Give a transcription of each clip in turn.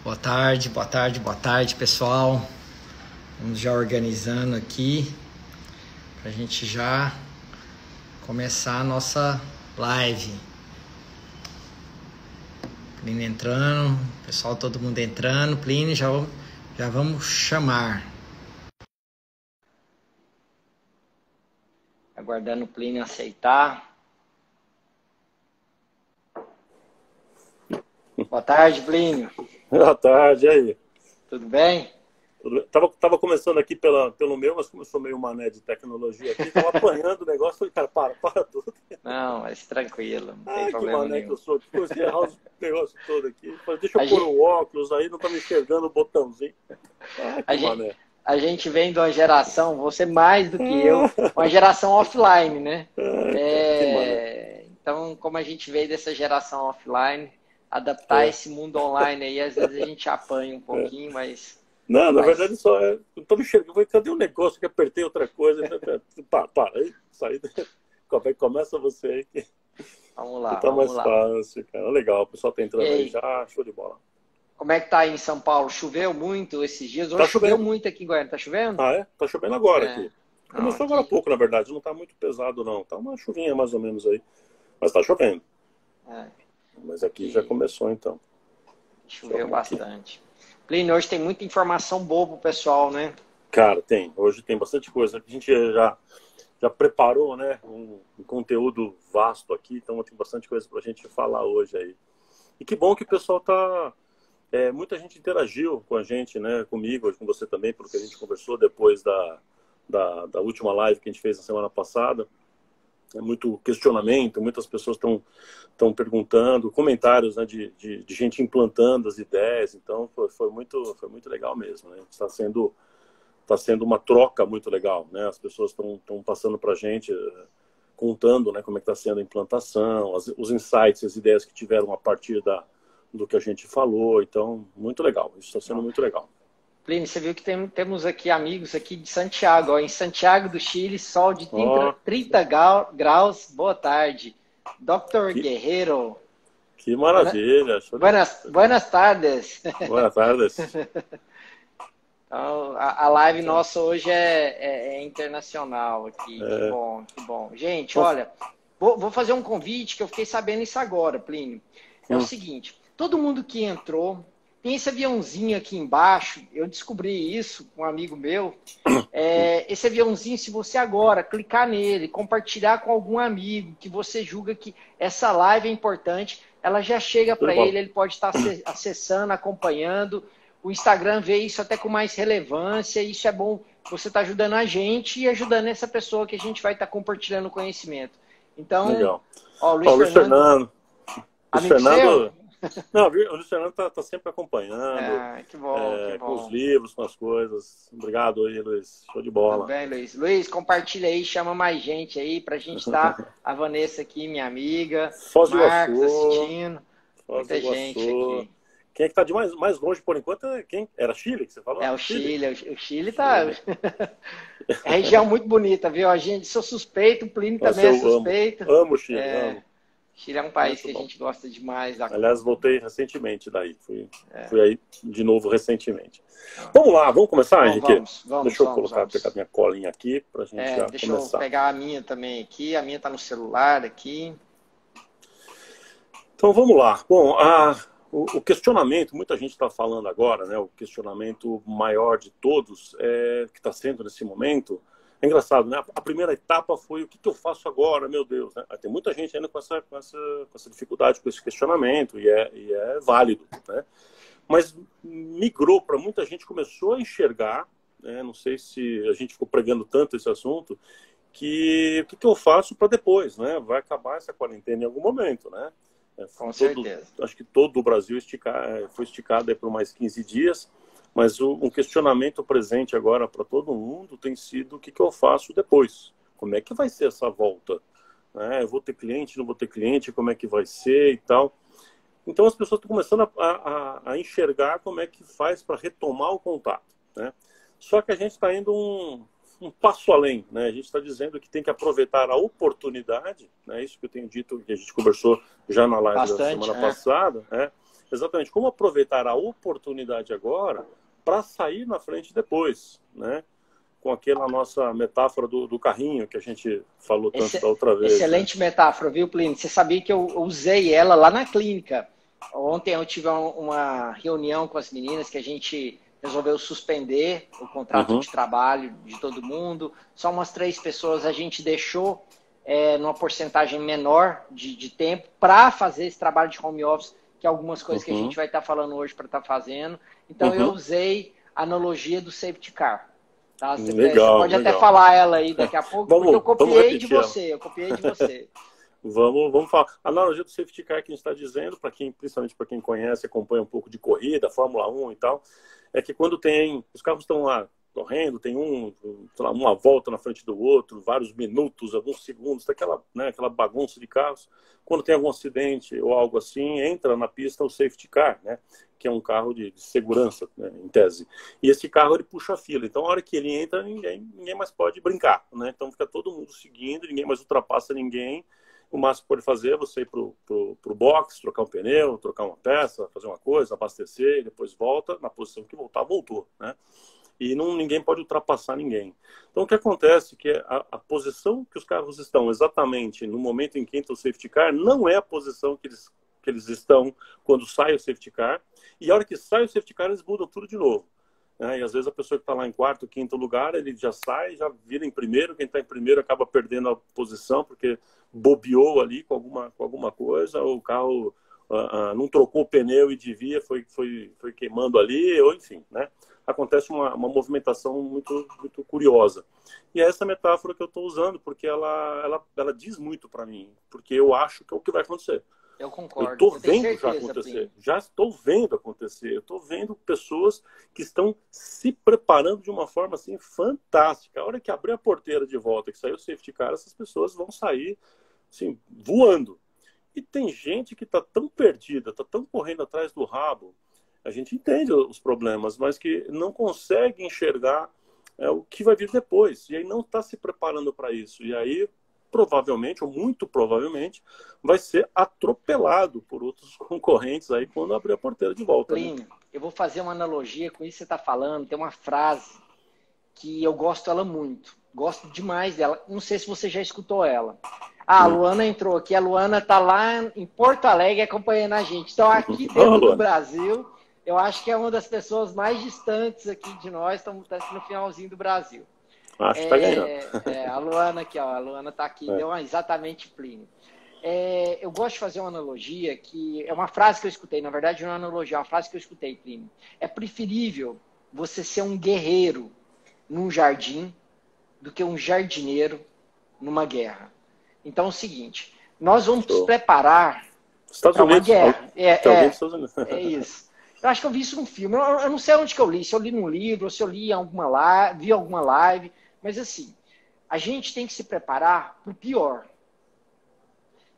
Boa tarde, boa tarde, boa tarde, pessoal. Vamos já organizando aqui para a gente já começar a nossa live. Plínio entrando, pessoal, todo mundo entrando. Plínio, já vamos chamar. Aguardando o Plínio aceitar. Boa tarde, Plínio. Boa tarde, e aí? Tudo bem? Tava começando aqui pelo meu, mas como eu sou meio mané de tecnologia aqui, tava apanhando o negócio, falei, cara, para tudo. Não, mas tranquilo, não tem Que problema mané nenhum. que eu sou, depois de errar os negócios todos aqui. Falei, deixa eu pôr o óculos aí, não tá me enxergando o botãozinho. Que mané. A gente vem de uma geração, você mais do que eu, uma geração offline, né? Então, como a gente veio dessa geração offline, adaptar esse mundo online aí, às vezes a gente apanha um pouquinho, mas... Não, na verdade só é... Eu tô me enxergando, falei, cadê o negócio que apertei outra coisa? Para, aí, saí. Começa você aí que... Vamos lá, tá mais fácil, cara. Legal, o pessoal tá entrando aí já, show de bola. Como é que tá aí em São Paulo? Choveu muito esses dias? Hoje Tá chovendo. Choveu muito aqui em Goiânia. Tá chovendo? Ah, é? Tá chovendo agora aqui. Começou aqui... agora há pouco, na verdade. Não tá muito pesado, não. Tá uma chuvinha mais ou menos aí. Mas tá chovendo. Mas aqui já começou, então. Choveu bastante. Plínio, hoje tem muita informação boa pro pessoal, né? Cara, tem. Hoje tem bastante coisa. A gente já preparou, né? Um conteúdo vasto aqui. Então tem bastante coisa pra gente falar hoje aí. E que bom que o pessoal tá... muita gente interagiu com a gente, né? Comigo, com você também, porque a gente conversou depois da última live que a gente fez na semana passada. Muito questionamento, muitas pessoas estão perguntando, comentários, né, de gente implantando as ideias. Então foi muito legal mesmo, né? Está sendo uma troca muito legal, né? As pessoas estão passando para a gente, contando, né, como é que está sendo a implantação, os insights, as ideias que tiveram a partir do que a gente falou. Então, muito legal. Isso está sendo muito legal. Plínio, você viu que temos aqui amigos aqui de Santiago, ó, em Santiago do Chile, sol de 30 graus. Boa tarde. Dr. Guerreiro. Que maravilha. Buenas tardes. Buenas tardes. Então, a live nossa hoje é internacional aqui. Que bom, que bom. Gente, olha, vou fazer um convite que eu fiquei sabendo isso agora, Plínio. É o seguinte, todo mundo que entrou, tem esse aviãozinho aqui embaixo, eu descobri isso com um amigo meu. Esse aviãozinho, se você agora clicar nele, compartilhar com algum amigo que você julga que essa live é importante, ela já chega para ele pode estar acessando, acompanhando. O Instagram vê isso até com mais relevância, isso é bom, você está ajudando a gente e ajudando essa pessoa que a gente vai estar compartilhando conhecimento. Então, legal. Ó, Luiz Fernando. Luiz Fernando. Não, o Luiz Fernando tá sempre acompanhando. Que bom, que bom. Com os livros, com as coisas. Obrigado aí, Luiz. Show de bola. Tudo bem, Luiz. Luiz, compartilha aí, chama mais gente aí pra gente estar. A Vanessa aqui, minha amiga. Foz do Marcos Iguaçu, assistindo. Muita gente aqui. Quem é que tá de mais longe por enquanto? Era Chile que você falou? O Chile tá... É região muito bonita, viu? A gente, sou suspeito, o Plínio também é suspeito. Amo o Chile, amo. Chile é um país que a gente gosta demais. Aliás, voltei recentemente daí. Fui aí de novo recentemente. Vamos lá, vamos começar, Henrique? Deixa eu pegar minha colinha aqui pra gente já deixa começar. Deixa eu pegar a minha também aqui. A minha tá no celular aqui. Então, vamos lá. Bom, o questionamento, muita gente está falando agora, né? O questionamento maior de todos que está sendo nesse momento. É engraçado, né? A primeira etapa foi o que eu faço agora, meu Deus, né? Tem muita gente ainda com essa dificuldade, com esse questionamento, e é válido, né? Mas migrou para muita gente, começou a enxergar, né? Não sei se a gente ficou pregando tanto esse assunto, que o que eu faço para depois, né? Vai acabar essa quarentena em algum momento, né? Com certeza. Acho que todo o Brasil foi esticado aí por mais 15 dias. Mas um questionamento presente agora para todo mundo tem sido o que eu faço depois. Como é que vai ser essa volta? Eu vou ter cliente, não vou ter cliente, como é que vai ser e tal. Então as pessoas estão começando a enxergar como é que faz para retomar o contato, né? Só que a gente está indo um passo além, né? A gente está dizendo que tem que aproveitar a oportunidade, né? Isso que eu tenho dito, que a gente conversou já na live da semana passada, né? exatamente como aproveitar a oportunidade agora para sair na frente depois, né? Com aquela nossa metáfora do carrinho que a gente falou tanto da outra vez. Excelente, né? Metáfora, viu, Plínio? Você sabia que eu usei ela lá na clínica. Ontem eu tive uma reunião com as meninas que a gente resolveu suspender o contrato de trabalho de todo mundo. Só umas 3 pessoas a gente deixou numa porcentagem menor de tempo para fazer esse trabalho de home office, que é algumas coisas que a gente vai estar falando hoje para estar fazendo. Então eu usei a analogia do safety car. Tá? Você pode até falar ela aí daqui a pouco, porque eu copiei de você. Vamos falar. A analogia do safety car que a gente está dizendo, principalmente para quem conhece, acompanha um pouco de corrida, Fórmula 1 e tal, é que quando os carros estão lá correndo, tem uma volta na frente do outro, vários minutos, alguns segundos, aquela bagunça de carros. Quando tem algum acidente ou algo assim, entra na pista o safety car, né? Que é um carro de segurança, né, em tese. E esse carro, ele puxa a fila. Então, a hora que ele entra, ninguém mais pode brincar, né? Então, fica todo mundo seguindo, ninguém mais ultrapassa ninguém. O máximo que pode fazer é você ir pro box, trocar um pneu, trocar uma peça, fazer uma coisa, abastecer, e depois volta na posição que voltou, né? E ninguém pode ultrapassar ninguém. Então, o que acontece é que a posição que os carros estão exatamente no momento em que entra o safety car não é a posição que eles estão quando sai o safety car. E a hora que sai o safety car, eles mudam tudo de novo. E às vezes a pessoa que está lá em 4º, 5º lugar, ele já sai, já vira em primeiro. Quem está em primeiro acaba perdendo a posição porque bobeou ali com alguma coisa, ou o carro não trocou o pneu e devia, foi queimando ali, ou enfim, né? Acontece uma movimentação muito, muito curiosa. E é essa metáfora que eu estou usando, porque ela diz muito para mim, porque eu acho que é o que vai acontecer. Eu concordo. Eu estou vendo já acontecer. Já estou vendo acontecer. Eu estou vendo pessoas que estão se preparando de uma forma assim fantástica. A hora que abrir a porteira de volta, que sair o safety car, essas pessoas vão sair assim, voando. E tem gente que está tão perdida, está tão correndo atrás do rabo. A gente entende os problemas, mas que não consegue enxergar o que vai vir depois. E aí não está se preparando para isso. E aí, provavelmente, ou muito provavelmente, vai ser atropelado por outros concorrentes aí quando abrir a porteira de volta. Plínio, eu vou fazer uma analogia com isso que você está falando. Tem uma frase que eu gosto ela muito. Gosto demais dela. Não sei se você já escutou ela. A Luana entrou aqui. A Luana está lá em Porto Alegre acompanhando a gente. Então, aqui dentro do Brasil, eu acho que é uma das pessoas mais distantes aqui de nós. Estamos no finalzinho do Brasil. Acho que está ganhando. A Luana aqui, ó. A Luana está aqui. Deu exatamente Plínio. Eu gosto de fazer uma analogia que é uma frase que eu escutei. Na verdade, não é uma analogia, é uma frase que eu escutei, Plínio. É preferível você ser um guerreiro num jardim do que um jardineiro numa guerra. Então é o seguinte, nós vamos nos preparar para uma guerra. É isso. Eu acho que eu vi isso num filme. Eu não sei onde que eu li, se eu li num livro, ou se eu li vi alguma live, mas assim, a gente tem que se preparar para o pior.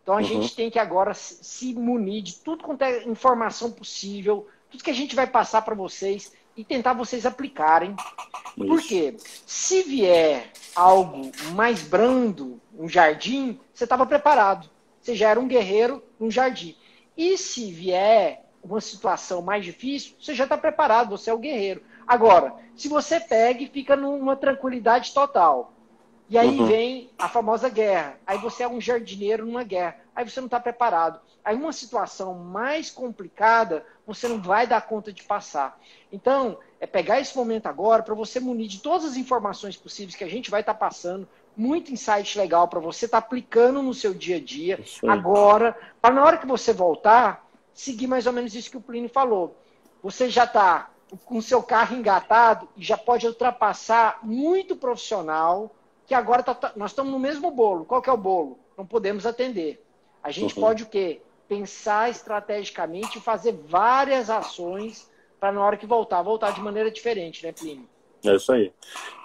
Então a gente tem que agora se munir de tudo quanto é informação possível, tudo que a gente vai passar para vocês e tentar vocês aplicarem. Por quê? Se vier algo mais brando, um jardim, você estava preparado. Você já era um guerreiro num jardim. E se vier uma situação mais difícil, você já está preparado, você é o guerreiro. Agora, se você pega e fica numa tranquilidade total, e aí vem a famosa guerra, aí você é um jardineiro numa guerra, aí você não está preparado. Aí uma situação mais complicada, você não vai dar conta de passar. Então, é pegar esse momento agora para você munir de todas as informações possíveis que a gente vai estar passando, muito insight legal para você estar aplicando no seu dia a dia, agora, para na hora que você voltar, seguir mais ou menos isso que o Plínio falou. Você já está com o seu carro engatado e já pode ultrapassar muito profissional, que agora nós estamos no mesmo bolo. Qual que é o bolo? Não podemos atender. A gente pode o quê? Pensar estrategicamente e fazer várias ações para na hora que voltar de maneira diferente, né, Plínio? É isso aí.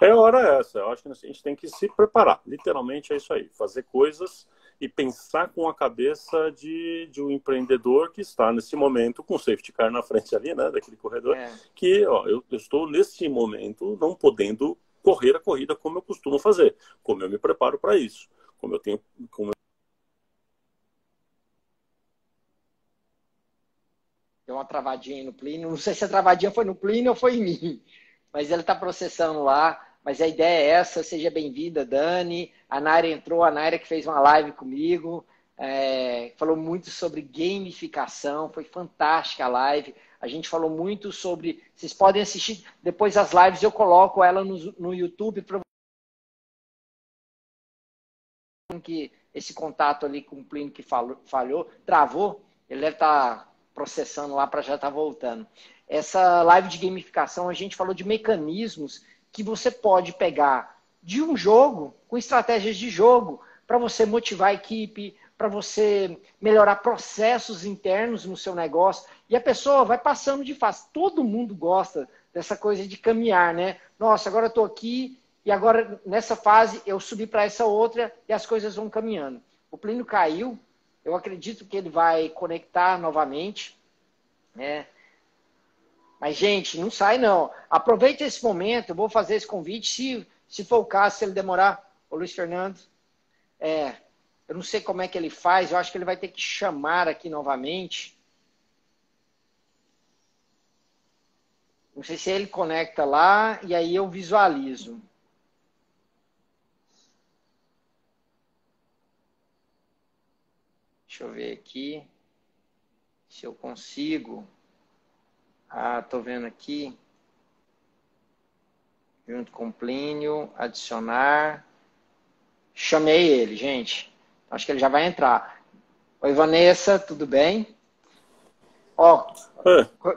A hora essa. Eu acho que a gente tem que se preparar. Literalmente é isso aí. Fazer coisas e pensar com a cabeça de um empreendedor que está nesse momento com o safety car na frente ali, né, daquele corredor, que eu estou nesse momento não podendo correr a corrida como eu costumo fazer, como eu me preparo para isso, como Deu uma travadinha aí no Plínio. Não sei se a travadinha foi no Plínio ou foi em mim. Mas ele está processando lá. Mas a ideia é essa. Seja bem-vinda, Dani. A Naira entrou. A Naira que fez uma live comigo. Falou muito sobre gamificação. Foi fantástica a live. A gente falou muito sobre... Vocês podem assistir depois as lives. Eu coloco ela no YouTube para que esse contato ali com o Plínio que falhou, travou. Ele deve estar processando lá para já estar voltando. Essa live de gamificação, a gente falou de mecanismos que você pode pegar de um jogo, com estratégias de jogo, para você motivar a equipe, para você melhorar processos internos no seu negócio. E a pessoa vai passando de fase. Todo mundo gosta dessa coisa de caminhar, né? Nossa, agora eu estou aqui e agora nessa fase eu subi para essa outra e as coisas vão caminhando. O Plínio caiu. Eu acredito que ele vai conectar novamente, né? Mas, gente, não sai, não. Aproveita esse momento, eu vou fazer esse convite, se for o caso, se ele demorar. Ô, Luiz Fernando, eu não sei como é que ele faz, eu acho que ele vai ter que chamar aqui novamente. Não sei se ele conecta lá e aí eu visualizo. Deixa eu ver aqui se eu consigo. Tô vendo aqui. Junto com o Plínio, adicionar. Chamei ele, gente. Acho que ele já vai entrar. Oi, Vanessa, tudo bem?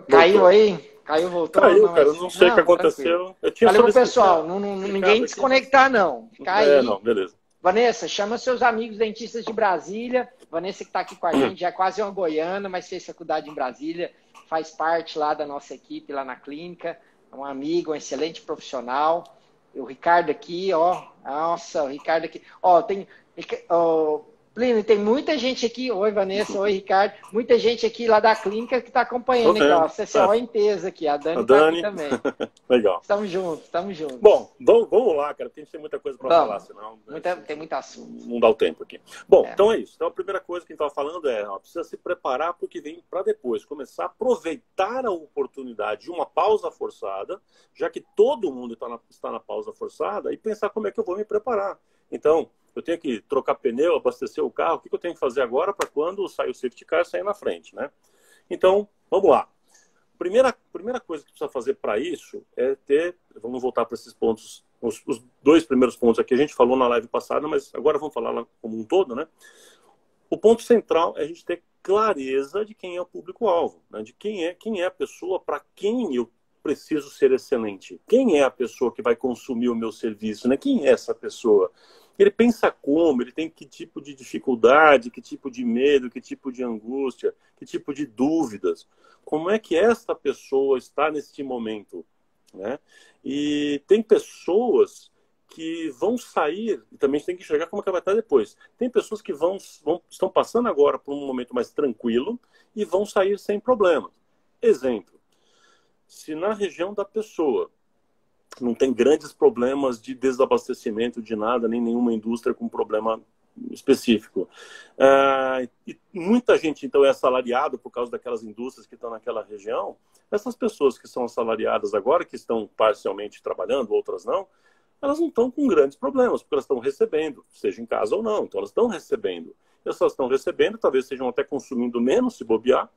Caiu aí? Caiu, voltou? Caiu, não, cara, eu não sei o que aconteceu. Falei pro pessoal, ninguém desconectar, não. Fica aí. Não, beleza. Vanessa, chama seus amigos dentistas de Brasília. Vanessa que está aqui com a gente, já é quase uma goiana, mas fez faculdade em Brasília, faz parte lá da nossa equipe, lá na clínica. É um amigo, um excelente profissional. O Ricardo aqui, nossa, o Ricardo aqui. Plínio, tem muita gente aqui. Oi, Vanessa. Oi, Ricardo. Muita gente aqui lá da clínica que está acompanhando. Aqui, ó, CCO em peso aqui. A Dani está aqui também. Legal. Estamos juntos, estamos juntos. Bom, vamos lá, cara. Tem muita coisa para falar, senão... Tem muito assunto. Não dá o tempo aqui. Bom, então é isso. Então a primeira coisa que a gente estava falando precisa se preparar para o que vem para depois. Começar a aproveitar a oportunidade de uma pausa forçada, já que todo mundo está na pausa forçada, e pensar como é que eu vou me preparar. Então, eu tenho que trocar pneu, abastecer o carro, o que eu tenho que fazer agora para quando sair o safety car, sair na frente, né? Então, vamos lá. Primeira coisa que precisa fazer para isso é vamos voltar para esses pontos, os dois primeiros pontos aqui, a gente falou na live passada, mas agora vamos falar lá como um todo, né? O ponto central é a gente ter clareza de quem é o público-alvo, né? De quem é a pessoa para quem eu preciso ser excelente. Quem é a pessoa que vai consumir o meu serviço, né? Quem é essa pessoa? Ele pensa como, ele tem que tipo de dificuldade, que tipo de medo, que tipo de angústia, que tipo de dúvidas. Como é que esta pessoa está neste momento, né? E tem pessoas que vão sair, e também tem que enxergar como é que ela vai estar depois. Tem pessoas que estão passando agora por um momento mais tranquilo e vão sair sem problemas. Exemplo, se na região da pessoa não tem grandes problemas de desabastecimento de nada, nem nenhuma indústria com problema específico. E muita gente, então, é assalariado por causa daquelas indústrias que estão naquela região. Essas pessoas que são assalariadas agora, que estão parcialmente trabalhando, outras não, elas não estão com grandes problemas, porque elas estão recebendo, seja em casa ou não. Então, elas estão recebendo. E se elas estão recebendo, talvez estejam até consumindo menos, se bobear,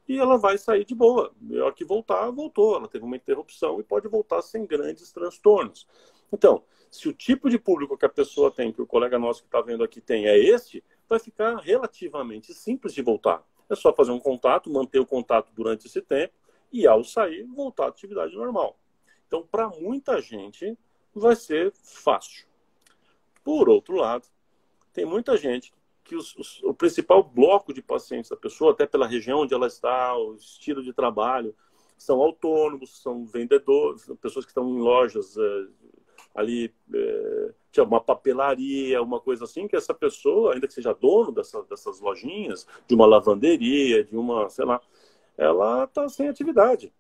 e ela vai sair de boa. A hora que voltar, voltou. Ela teve uma interrupção e pode voltar sem grandes transtornos. Então, se o tipo de público que a pessoa tem, que o colega nosso que está vendo aqui tem, é este, vai ficar relativamente simples de voltar. É só fazer um contato, manter o contato durante esse tempo e, ao sair, voltar à atividade normal. Então, para muita gente, vai ser fácil. Por outro lado, tem muita gente que o principal bloco de pacientes da pessoa, até pela região onde ela está, o estilo de trabalho, são autônomos, são vendedores, pessoas que estão em lojas ali, uma papelaria, uma coisa assim, que essa pessoa, ainda que seja dono dessas lojinhas, de uma lavanderia, de uma, sei lá, ela está sem atividade,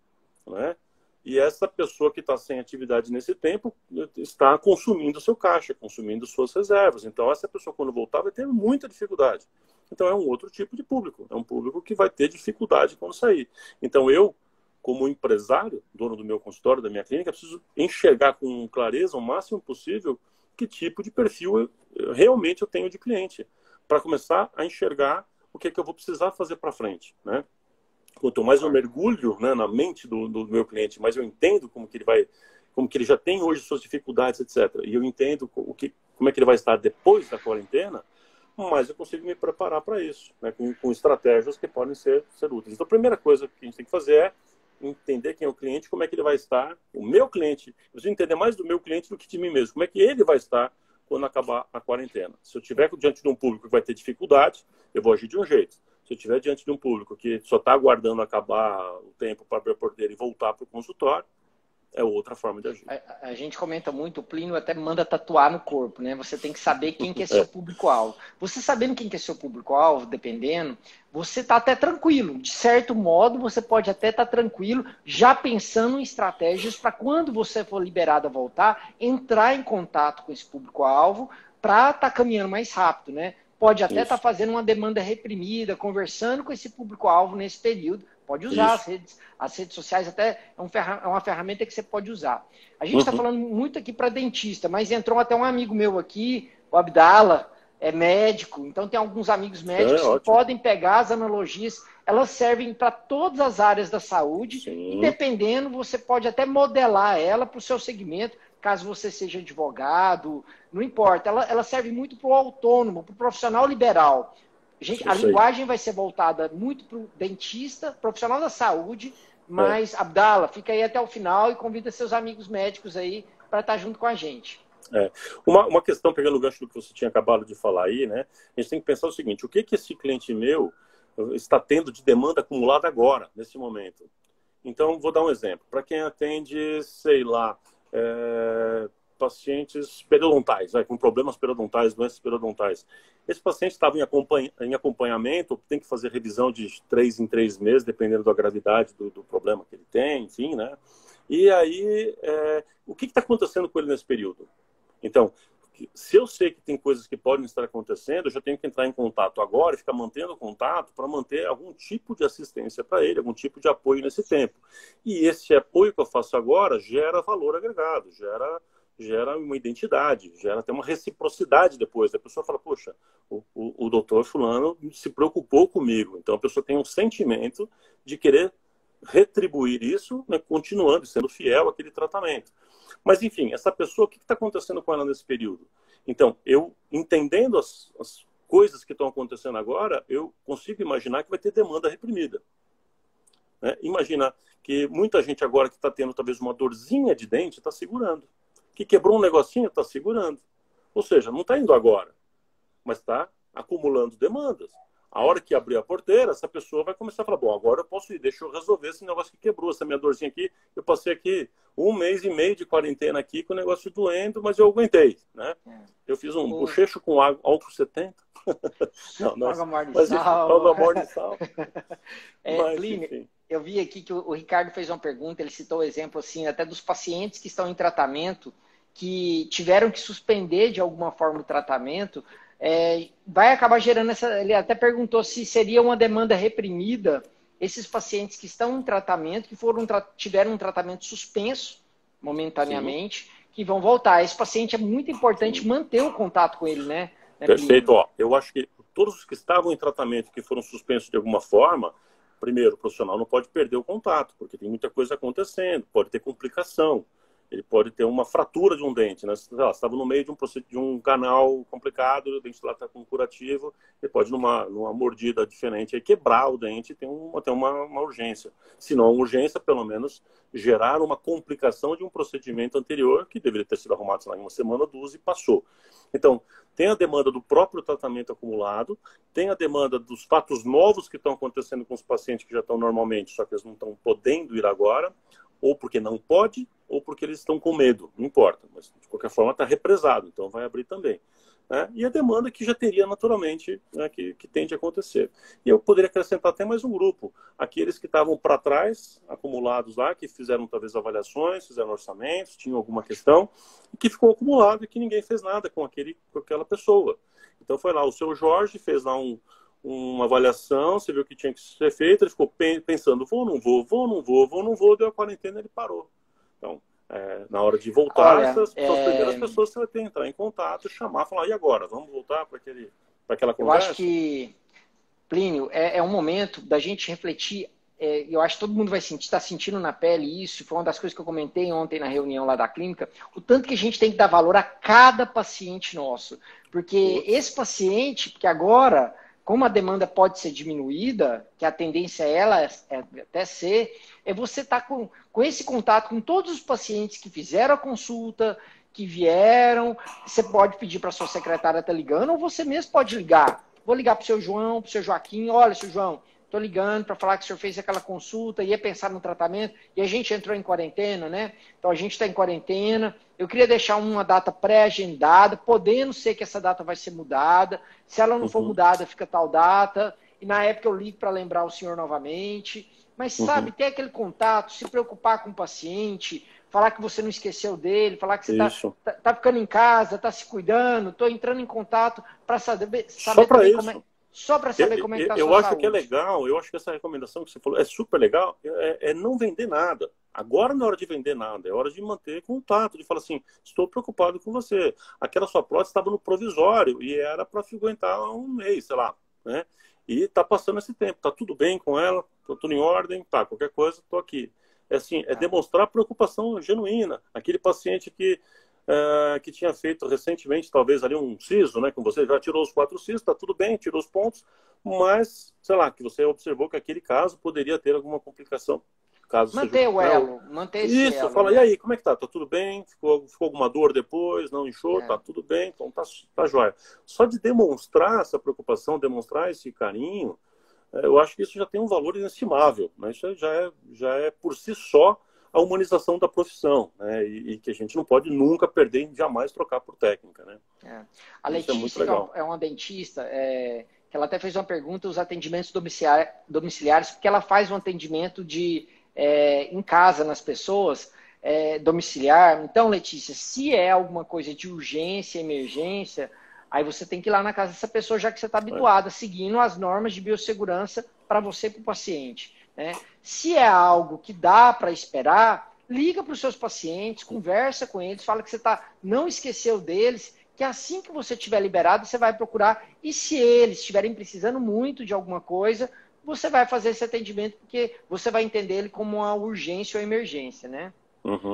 né? E essa pessoa que está sem atividade nesse tempo está consumindo seu caixa, consumindo suas reservas. Então, essa pessoa, quando voltar, vai ter muita dificuldade. Então é um outro tipo de público, é um público que vai ter dificuldade quando sair. Então eu, como empresário, dono do meu consultório, da minha clínica, preciso enxergar com clareza, o máximo possível, que tipo de perfil realmente eu tenho de cliente, para começar a enxergar o que é que eu vou precisar fazer para frente, né? Quanto mais eu mergulho, né, na mente do meu cliente, mais eu entendo como que ele vai, como que ele já tem hoje suas dificuldades, etc. E eu entendo como é que ele vai estar depois da quarentena, mais eu consigo me preparar para isso, né, com estratégias que podem ser úteis. Então, a primeira coisa que a gente tem que fazer é entender quem é o cliente, como é que ele vai estar, o meu cliente, eu preciso entender mais do meu cliente do que de mim mesmo, como é que ele vai estar quando acabar a quarentena. Se eu estiver diante de um público que vai ter dificuldade, eu vou agir de um jeito. Se eu estiver diante de um público que só está aguardando acabar o tempo para abrir a porteira e voltar para o consultório, é outra forma de agir. A gente comenta muito, o Plínio até manda tatuar no corpo, né? Você tem que saber quem que é seu público-alvo. Você sabendo quem que é seu público-alvo, dependendo, você está até tranquilo. De certo modo, você pode até estar tranquilo, já pensando em estratégias para quando você for liberado a voltar, entrar em contato com esse público-alvo para estar caminhando mais rápido, né? Pode até estar fazendo uma demanda reprimida, conversando com esse público-alvo nesse período. Pode usar as redes sociais, até é uma ferramenta que você pode usar. A gente está falando muito aqui para dentista, mas entrou até um amigo meu aqui, o Abdala, é médico, então tem alguns amigos médicos que podem pegar as analogias, elas servem para todas as áreas da saúde, e dependendo, você pode até modelar ela para o seu segmento, caso você seja advogado, não importa, ela serve muito para o autônomo, para o profissional liberal. Gente, a linguagem vai ser voltada muito para o dentista, profissional da saúde, mas, Abdala, fica aí até o final e convida seus amigos médicos aí para estar junto com a gente. Uma questão, pegando o gancho do que você tinha acabado de falar aí, né? A gente tem que pensar o seguinte, o que esse cliente meu está tendo de demanda acumulada agora, nesse momento? Então, vou dar um exemplo. Para quem atende, sei lá, pacientes periodontais, com problemas periodontais, doenças periodontais. Esse paciente estava em acompanhamento, tem que fazer revisão de 3 em 3 meses, dependendo da gravidade do problema que ele tem, enfim, né? E aí, o que está acontecendo com ele nesse período? Então, se eu sei que tem coisas que podem estar acontecendo, eu já tenho que entrar em contato agora e ficar mantendo contato para manter algum tipo de assistência para ele, algum tipo de apoio nesse tempo. E esse apoio que eu faço agora gera valor agregado, gera uma identidade, gera até uma reciprocidade depois. A pessoa fala, poxa, o doutor fulano se preocupou comigo. Então a pessoa tem um sentimento de querer retribuir isso, né, continuando, sendo fiel àquele tratamento. Mas, enfim, essa pessoa, o que está acontecendo com ela nesse período? Então, eu entendendo as coisas que estão acontecendo agora, eu consigo imaginar que vai ter demanda reprimida. Né? Imagina que muita gente agora que está tendo talvez uma dorzinha de dente está segurando. Que quebrou um negocinho, está segurando. Ou seja, não está indo agora, mas está acumulando demandas. A hora que abrir a porteira, essa pessoa vai começar a falar, bom, agora eu posso ir, deixa eu resolver esse negócio que quebrou, essa minha dorzinha aqui. Eu passei aqui 1 mês e meio de quarentena aqui com o negócio doendo, mas eu aguentei, né? Eu fiz um bochecho com álcool 70. Não, água mordisal. Água mordisal. Plínio, eu vi aqui que o Ricardo fez uma pergunta, ele citou o exemplo assim, até dos pacientes que estão em tratamento, que tiveram que suspender de alguma forma o tratamento, vai acabar gerando essa... Ele até perguntou se seria uma demanda reprimida esses pacientes que estão em tratamento, que tiveram um tratamento suspenso momentaneamente, que vão voltar. Esse paciente é muito importante manter o contato com ele, né? Perfeito. Ó, eu acho que todos os que estavam em tratamento, que foram suspensos de alguma forma, primeiro, o profissional não pode perder o contato, porque tem muita coisa acontecendo, pode ter complicação. Ele pode ter uma fratura de um dente, né? Você estava no meio de um canal complicado, o dente lá está com curativo, ele pode, numa mordida diferente, aí quebrar o dente e tem uma urgência. Se não uma urgência, pelo menos gerar uma complicação de um procedimento anterior que deveria ter sido arrumado lá em 1 semana ou 2 e passou. Então, tem a demanda do próprio tratamento acumulado, tem a demanda dos fatos novos que estão acontecendo com os pacientes que já estão normalmente, só que eles não estão podendo ir agora, ou porque não pode, ou porque eles estão com medo, não importa. Mas, de qualquer forma, está represado, então vai abrir também. Né? E a demanda que já teria naturalmente, né, que tende a acontecer. E eu poderia acrescentar até mais um grupo. Aqueles que estavam para trás, acumulados lá, que fizeram talvez avaliações, fizeram orçamentos, tinham alguma questão, e que ficou acumulado e que ninguém fez nada com aquela pessoa. Então foi lá, o seu Jorge fez lá uma avaliação, você viu o que tinha que ser feito, ele ficou pensando, vou, não vou, vou, não vou, vou, não vou, deu a quarentena, ele parou. Então, na hora de voltar, Olha, essas são as primeiras pessoas que você vai ter que entrar em contato, chamar, falar, e agora? Vamos voltar para aquela conversa? eu acho que, Plínio, é um momento da gente refletir. Eu acho que todo mundo vai sentir, está sentindo na pele isso. Foi uma das coisas que eu comentei ontem na reunião lá da clínica. O tanto que a gente tem que dar valor a cada paciente nosso. Porque esse paciente, porque agora, como a demanda pode ser diminuída, que a tendência até ser, você estar com esse contato com todos os pacientes que fizeram a consulta, que vieram. Você pode pedir para a sua secretária estar ligando, ou você mesmo pode ligar. Vou ligar para o seu João, para o seu Joaquim. Olha, seu João, estou ligando para falar que o senhor fez aquela consulta, ia pensar no tratamento, e a gente entrou em quarentena, né? Então a gente está em quarentena. Eu queria deixar uma data pré-agendada, podendo ser que essa data vai ser mudada. Se ela não for mudada, fica tal data. E na época eu ligo para lembrar o senhor novamente. Mas, sabe, ter aquele contato, se preocupar com o paciente, falar que você não esqueceu dele, falar que você tá ficando em casa, está se cuidando, estou entrando em contato para saber Só para isso. Só para saber como é que está a sua saúde. Eu acho que é legal, eu acho que essa recomendação que você falou é super legal, é não vender nada. Agora não é hora de vender nada, é hora de manter contato, de falar assim, estou preocupado com você. Aquela sua prótese estava no provisório e era para aguentar um mês, sei lá, né? E está passando esse tempo, está tudo bem com ela, está tudo em ordem, tá, qualquer coisa, estou aqui. É assim, demonstrar preocupação genuína. Aquele paciente que tinha feito recentemente, talvez ali um siso, né, com você já tirou os 4 sisos, está tudo bem, tirou os pontos, mas, sei lá, que você observou que aquele caso poderia ter alguma complicação. Caso manter o elo, manter esse isso, elo. fala, né? E aí, como é que tá? Tá tudo bem? Ficou alguma dor depois? Não inchou? Tá tudo bem? Então tá jóia. Só de demonstrar essa preocupação, demonstrar esse carinho, eu acho que isso já tem um valor inestimável, né? Isso já é por si só a humanização da profissão, né? E que a gente não pode nunca perder e jamais trocar por técnica, né? A Letícia, que é uma dentista, que ela até fez uma pergunta, os atendimentos domiciliares, porque ela faz um atendimento em casa nas pessoas, domiciliar. Então, Letícia, se é alguma coisa de urgência, emergência, aí você tem que ir lá na casa dessa pessoa, já que você está habituada, seguindo as normas de biossegurança para você e para o paciente. Né? Se é algo que dá para esperar, liga para os seus pacientes, conversa com eles, fala que você não esqueceu deles, que assim que você tiver liberado, você vai procurar. E se eles estiverem precisando muito de alguma coisa, você vai fazer esse atendimento, porque você vai entender ele como uma urgência ou emergência. Né?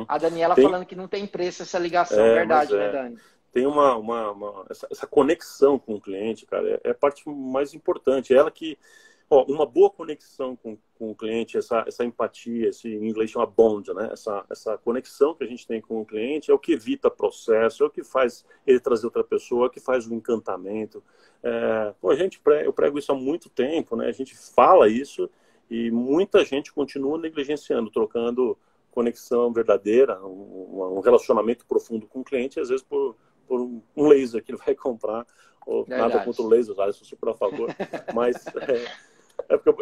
A Daniela falando que não tem preço essa ligação, verdade, né, Dani? Tem essa conexão com o cliente, cara, é a parte mais importante. É ela que, uma boa conexão com o cliente, essa empatia, esse em inglês chama bond, né? Essa conexão que a gente tem com o cliente é o que evita processo, é o que faz ele trazer outra pessoa, é o que faz o encantamento. Eu prego isso há muito tempo, né? A gente fala isso e muita gente continua negligenciando, trocando conexão verdadeira, um relacionamento profundo com o cliente, às vezes por um laser que ele vai comprar, ou nada contra o laser, eu sou super a favor, mas porque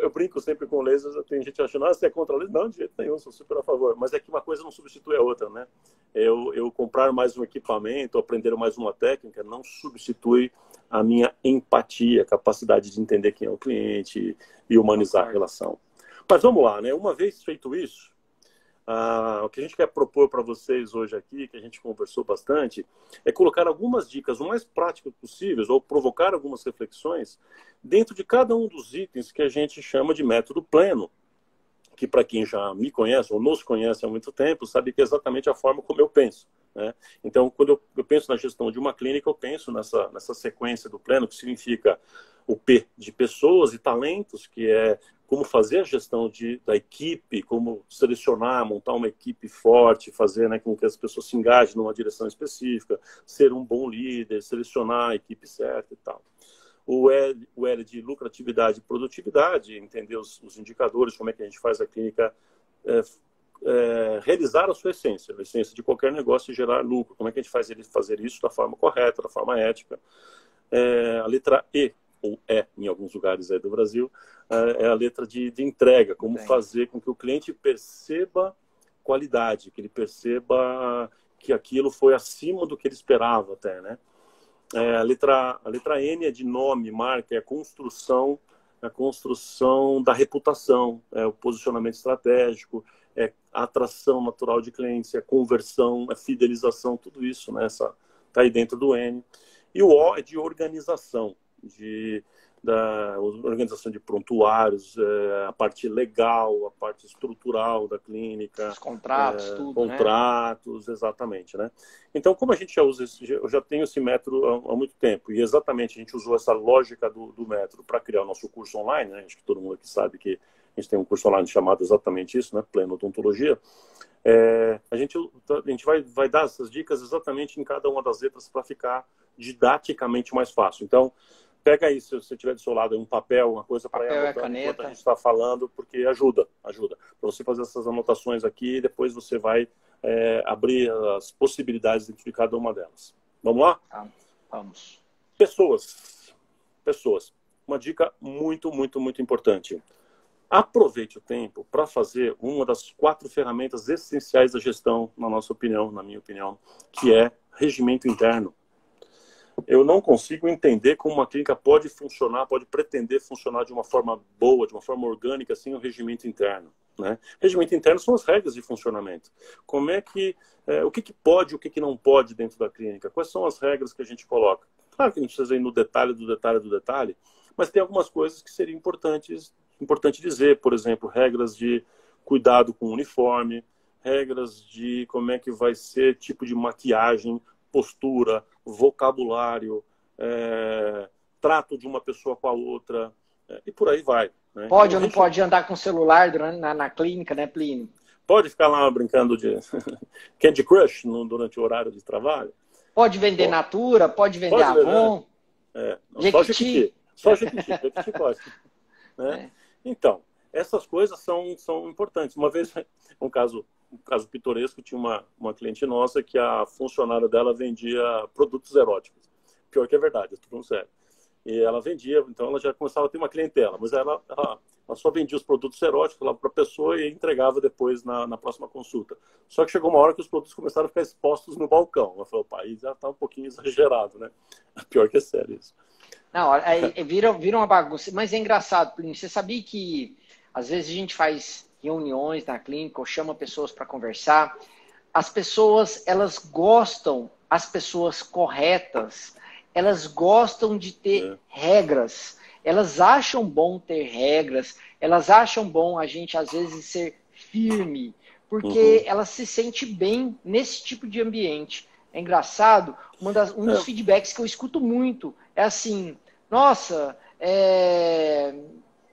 eu brinco sempre com lasers, tem gente achando, você é contra laser? Não, de jeito nenhum, sou super a favor, mas é que uma coisa não substitui a outra, né? Eu comprar mais um equipamento, aprender mais uma técnica, não substitui a minha empatia, capacidade de entender quem é o cliente e humanizar a relação. Mas vamos lá, né? Uma vez feito isso, o que a gente quer propor para vocês hoje aqui, que a gente conversou bastante, é colocar algumas dicas o mais práticas possíveis, ou provocar algumas reflexões dentro de cada um dos itens que a gente chama de método pleno, que para quem já me conhece ou nos conhece há muito tempo, sabe que é exatamente a forma como eu penso. Né? Então, quando eu penso na gestão de uma clínica, eu penso nessa sequência do pleno, que significa o P de pessoas e talentos, que é como fazer a gestão da equipe, como selecionar, montar uma equipe forte, fazer, né, com que as pessoas se engajem numa direção específica, ser um bom líder, selecionar a equipe certa e tal. O L de lucratividade e produtividade, entender os indicadores, como é que a gente faz a clínica realizar a sua essência, a essência de qualquer negócio e gerar lucro, como é que a gente faz ele fazer isso da forma correta, da forma ética. A letra E, ou em alguns lugares aí do Brasil, é a letra de entrega, como fazer com que o cliente perceba qualidade, que ele perceba que aquilo foi acima do que ele esperava até, né? A letra N é de nome, marca, é a construção da reputação, é o posicionamento estratégico, é a atração natural de clientes, é conversão, é fidelização, tudo isso, né? Está aí dentro do N. E o O é de organização, da organização de prontuários, a parte legal, a parte estrutural da clínica. Os contratos, tudo, contratos, né? Exatamente, né? Então, como a gente já usa eu já tenho esse método há muito tempo, e exatamente a gente usou essa lógica do método para criar o nosso curso online, né? Acho que todo mundo aqui sabe que a gente tem um curso online chamado exatamente isso, né? Pleno Odontologia. A gente vai dar essas dicas exatamente em cada uma das letras para ficar didaticamente mais fácil. Então, pega aí, se você tiver do seu lado um papel, uma coisa para ir anotando enquanto a gente está falando, porque ajuda. Para você fazer essas anotações aqui e depois você vai abrir as possibilidades de cada uma delas. Vamos lá? Vamos. Pessoas. Uma dica muito, muito, muito importante. Aproveite o tempo para fazer uma das 4 ferramentas essenciais da gestão, na minha opinião, que é regimento interno. Eu não consigo entender como uma clínica pode pretender funcionar de uma forma boa, de uma forma orgânica, sem o regimento interno, né? Regimento interno são as regras de funcionamento. Como é que, o que pode e o que não pode dentro da clínica? Quais são as regras que a gente coloca? Claro que a gente precisa ir no detalhe do detalhe do detalhe, mas tem algumas coisas que seria importante dizer. Por exemplo, regras de cuidado com o uniforme, regras de como é que vai ser tipo de maquiagem, postura, vocabulário, trato de uma pessoa com a outra, e por aí vai, né? Pode ou não pode andar com o celular na clínica, né, Plínio? Pode ficar lá brincando de Candy Crush durante o horário de trabalho? Pode vender Natura, pode vender Avon, Jequiti. Só Jequiti pode. Né? Então, essas coisas são importantes. Uma vez, um caso pitoresco, tinha uma cliente nossa que a funcionária dela vendia produtos eróticos. Pior que é verdade, eu tô falando sério. E ela vendia, então ela já começava a ter uma clientela, mas ela só vendia os produtos eróticos lá para a pessoa e entregava depois na próxima consulta. Só que chegou uma hora que os produtos começaram a ficar expostos no balcão. Ela falou, pai, já está um pouquinho exagerado, né? Pior que é sério isso. Não, aí vira uma bagunça. Mas é engraçado, Plínio, você sabia que às vezes a gente faz reuniões na clínica ou chama pessoas para conversar. As pessoas, elas gostam, as pessoas corretas, elas gostam de ter regras. Elas acham bom ter regras, elas acham bom a gente, às vezes, ser firme, porque elas se sentem bem nesse tipo de ambiente. É engraçado, um dos feedbacks que eu escuto muito é assim, nossa,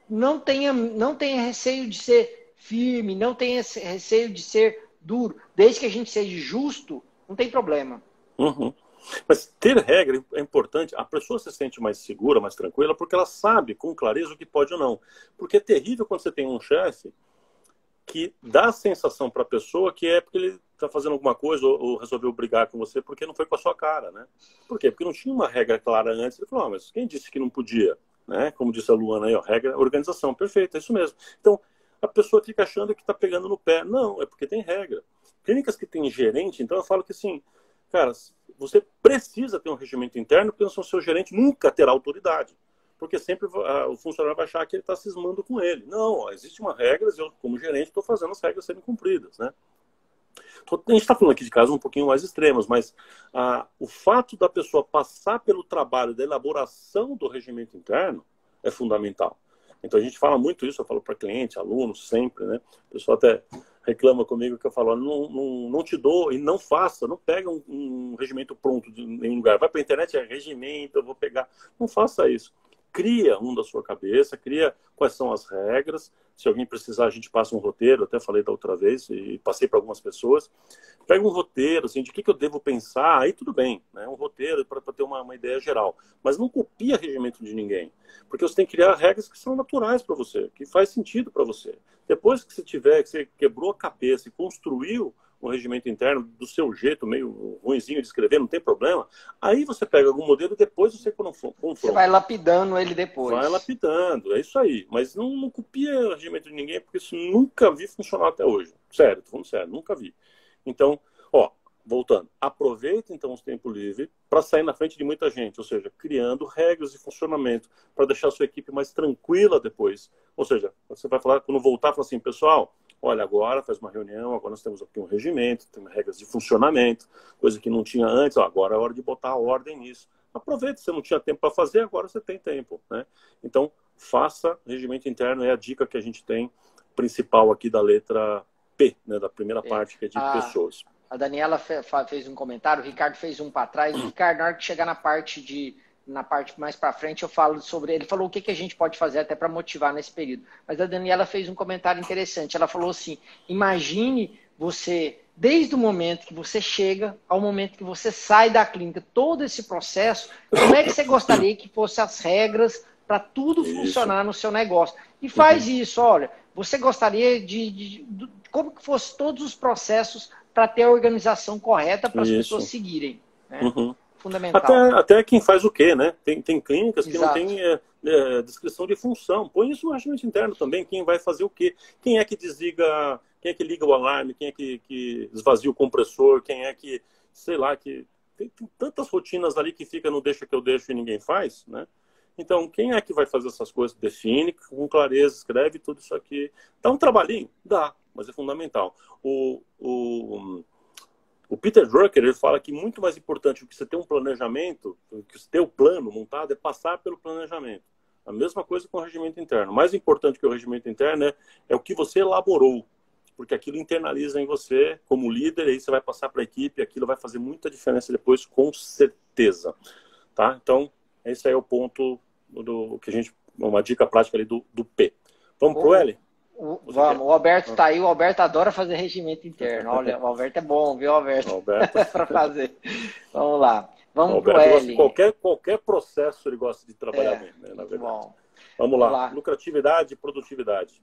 não tenha receio de ser firme, não tenha receio de ser duro. Desde que a gente seja justo, não tem problema. Mas ter regra é importante. A pessoa se sente mais segura, mais tranquila, porque ela sabe com clareza o que pode ou não. Porque é terrível quando você tem um chefe que dá a sensação para a pessoa que é porque ele está fazendo alguma coisa ou resolveu brigar com você porque não foi com a sua cara, né? Por quê? Porque não tinha uma regra clara antes. Ele falou, mas quem disse que não podia? Né? Como disse a Luana aí, regra, organização. Perfeito, é isso mesmo. Então, a pessoa fica achando que está pegando no pé. Não, é porque tem regra. Clínicas que tem gerente, então eu falo que assim, cara, você precisa ter um regimento interno, porque o seu gerente nunca terá autoridade. Porque sempre o funcionário vai achar que ele está cismando com ele. Não, existe uma regra e eu, como gerente, estou fazendo as regras serem cumpridas, né? A gente está falando aqui de casos um pouquinho mais extremos, mas o fato da pessoa passar pelo trabalho da elaboração do regimento interno é fundamental. Então a gente fala muito isso, eu falo para cliente, alunos, sempre, né? O pessoal até reclama comigo que eu falo, não te dou e não faça, não pega um regimento pronto de nenhum lugar. Vai para a internet, regimento, eu vou pegar. Não faça isso. Cria um da sua cabeça, cria quais são as regras. Se alguém precisar, a gente passa um roteiro, até falei da outra vez e passei para algumas pessoas. Pega um roteiro, assim, de que eu devo pensar, aí tudo bem, né? Um roteiro para ter uma ideia geral. Mas não copia regimento de ninguém, porque você tem que criar regras que são naturais para você, que faz sentido para você. Depois que você quebrou a cabeça e construiu um regimento interno do seu jeito, meio ruinzinho de escrever, não tem problema. Aí você pega algum modelo e depois você confronta. Você vai lapidando ele depois. Vai lapidando, é isso aí. Mas não copia o regimento de ninguém, porque isso nunca vi funcionar até hoje. Sério, tô falando sério, nunca vi. Então, voltando, aproveita então os tempos livres para sair na frente de muita gente, ou seja, criando regras de funcionamento para deixar a sua equipe mais tranquila depois. Ou seja, você vai falar, quando voltar, fala assim, pessoal, olha, agora faz uma reunião, agora nós temos aqui um regimento, tem regras de funcionamento, coisa que não tinha antes, ó, agora é hora de botar a ordem nisso. Aproveita, você não tinha tempo para fazer, agora você tem tempo, né? Então, faça regimento interno, é a dica que a gente tem principal aqui da letra P, né, da primeira parte, que é de pessoas. A Daniela fez um comentário, o Ricardo fez um para trás. O Ricardo, na hora que chegar na parte mais para frente, eu falo sobre ele. Falou o que a gente pode fazer até para motivar nesse período. Mas a Daniela fez um comentário interessante. Ela falou assim: imagine você, desde o momento que você chega ao momento que você sai da clínica, todo esse processo, como é que você gostaria que fossem as regras para tudo funcionar no seu negócio? E faz isso, olha, você gostaria de como que fosse todos os processos para ter a organização correta para as pessoas seguirem. Né? Fundamental. Até quem faz o quê, né? Tem clínicas que não tem descrição de função. Põe isso no regimento interno também, quem vai fazer o quê. Quem é que desliga, quem é que liga o alarme, quem é que esvazia o compressor, quem é que, sei lá, que tem tantas rotinas ali que fica no deixa que eu deixo e ninguém faz, né? Então, quem é que vai fazer essas coisas? Define com clareza, escreve tudo isso aqui. Dá um trabalhinho? Dá, mas é fundamental. O Peter Drucker, ele fala que muito mais importante do que você ter um planejamento, do que você ter o plano montado, é passar pelo planejamento. A mesma coisa com o regimento interno. Mais importante que o regimento interno é o que você elaborou, porque aquilo internaliza em você como líder, e aí você vai passar para a equipe, e aquilo vai fazer muita diferença depois, com certeza. Tá? Então, esse aí é o ponto que a gente, uma dica prática ali do P. Vamos pro L? Vamos, o Alberto está aí, o Alberto adora fazer regimento interno. Olha, o Alberto é bom, viu, Alberto? Para fazer. Vamos lá. Vamos pro L. Qualquer processo ele gosta de trabalhar bem, né, na verdade. Bom. Vamos lá. Lucratividade e produtividade.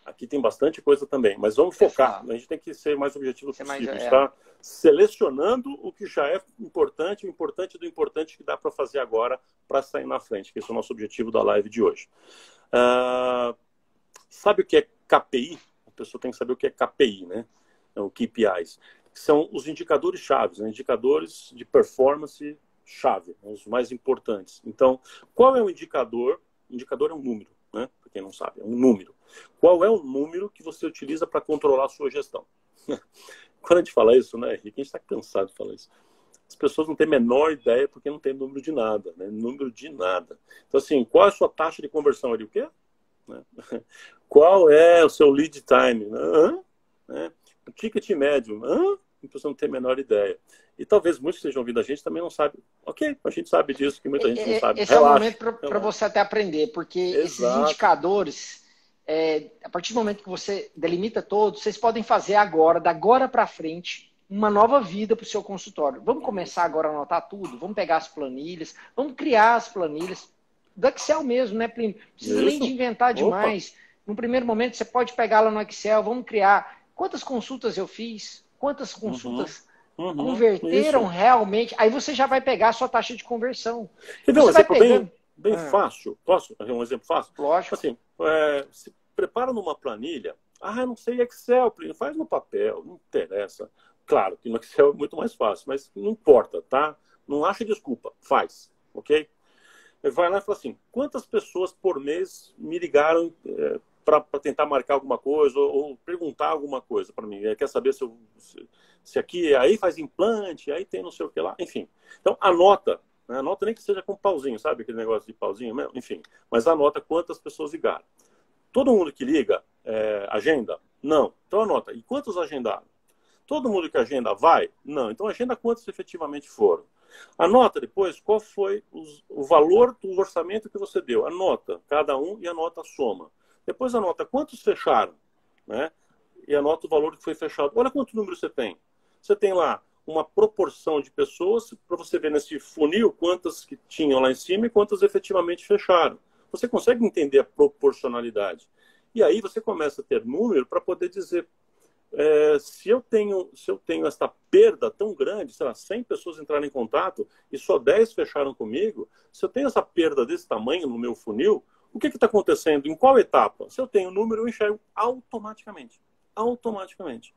Aqui tem bastante coisa também, mas vamos focar. A gente tem que ser mais objetivo possível. Está selecionando o que já é importante, o importante do importante que dá para fazer agora para sair na frente, que esse é o nosso objetivo da live de hoje. Sabe o que é KPI? A pessoa tem que saber o que é KPI, né? O KPIs. São os indicadores chaves, né? Indicadores de performance chave, os mais importantes. Então, qual é o indicador? O indicador é um número, né? Para quem não sabe, é um número. Qual é o número que você utiliza para controlar a sua gestão? Quando a gente fala isso, né, Henrique, a gente está cansado de falar isso. As pessoas não têm a menor ideia porque não tem número de nada, né? Número de nada. Então, assim, qual é a sua taxa de conversão ali? O quê? Né? Qual é o seu lead time? Né? O ticket médio? A pessoa não tem a menor ideia. E talvez muitos que estejam ouvindo a gente também não sabem. Ok, a gente sabe disso, que muita gente não sabe. Esse é o momento para você até aprender, porque esses indicadores, a partir do momento que você delimita todos, vocês podem fazer agora, da agora para frente, uma nova vida para o seu consultório. Vamos começar agora a anotar tudo? Vamos pegar as planilhas, vamos criar as planilhas do Excel mesmo, né, Plínio? Não precisa nem de inventar demais. No primeiro momento, você pode pegar lá no Excel, vamos criar quantas consultas eu fiz, quantas consultas converteram realmente. Aí você já vai pegar a sua taxa de conversão. Quer ver um exemplo bem fácil? Posso fazer um exemplo fácil? Lógico. Assim, se prepara numa planilha. Eu não sei Excel, Plínio. Faz no papel, não interessa. Claro que no Excel é muito mais fácil, mas não importa, tá? Não acha desculpa, faz, ok? Vai lá e fala assim, quantas pessoas por mês me ligaram para tentar marcar alguma coisa ou perguntar alguma coisa para mim? Quer saber se aqui, aí faz implante, aí tem não sei o que lá, enfim. Então, anota, né? Anota nem que seja com pauzinho, sabe aquele negócio de pauzinho mesmo? Enfim, mas anota quantas pessoas ligaram. Todo mundo que liga, agenda? Não. Então anota, e quantos agendaram? Todo mundo que agenda vai? Não. Então agenda quantos efetivamente foram. Anota depois qual foi o valor do orçamento que você deu. Anota cada um e anota a soma. Depois anota quantos fecharam, né? E anota o valor que foi fechado. Olha quanto número você tem. Você tem lá uma proporção de pessoas para você ver nesse funil quantas que tinham lá em cima e quantas efetivamente fecharam. Você consegue entender a proporcionalidade. E aí você começa a ter número para poder dizer se eu tenho essa perda tão grande, sei lá, 100 pessoas entraram em contato e só 10 fecharam comigo, se eu tenho essa perda desse tamanho no meu funil, o que está acontecendo? Em qual etapa? Se eu tenho o número, eu enxergo automaticamente. Automaticamente.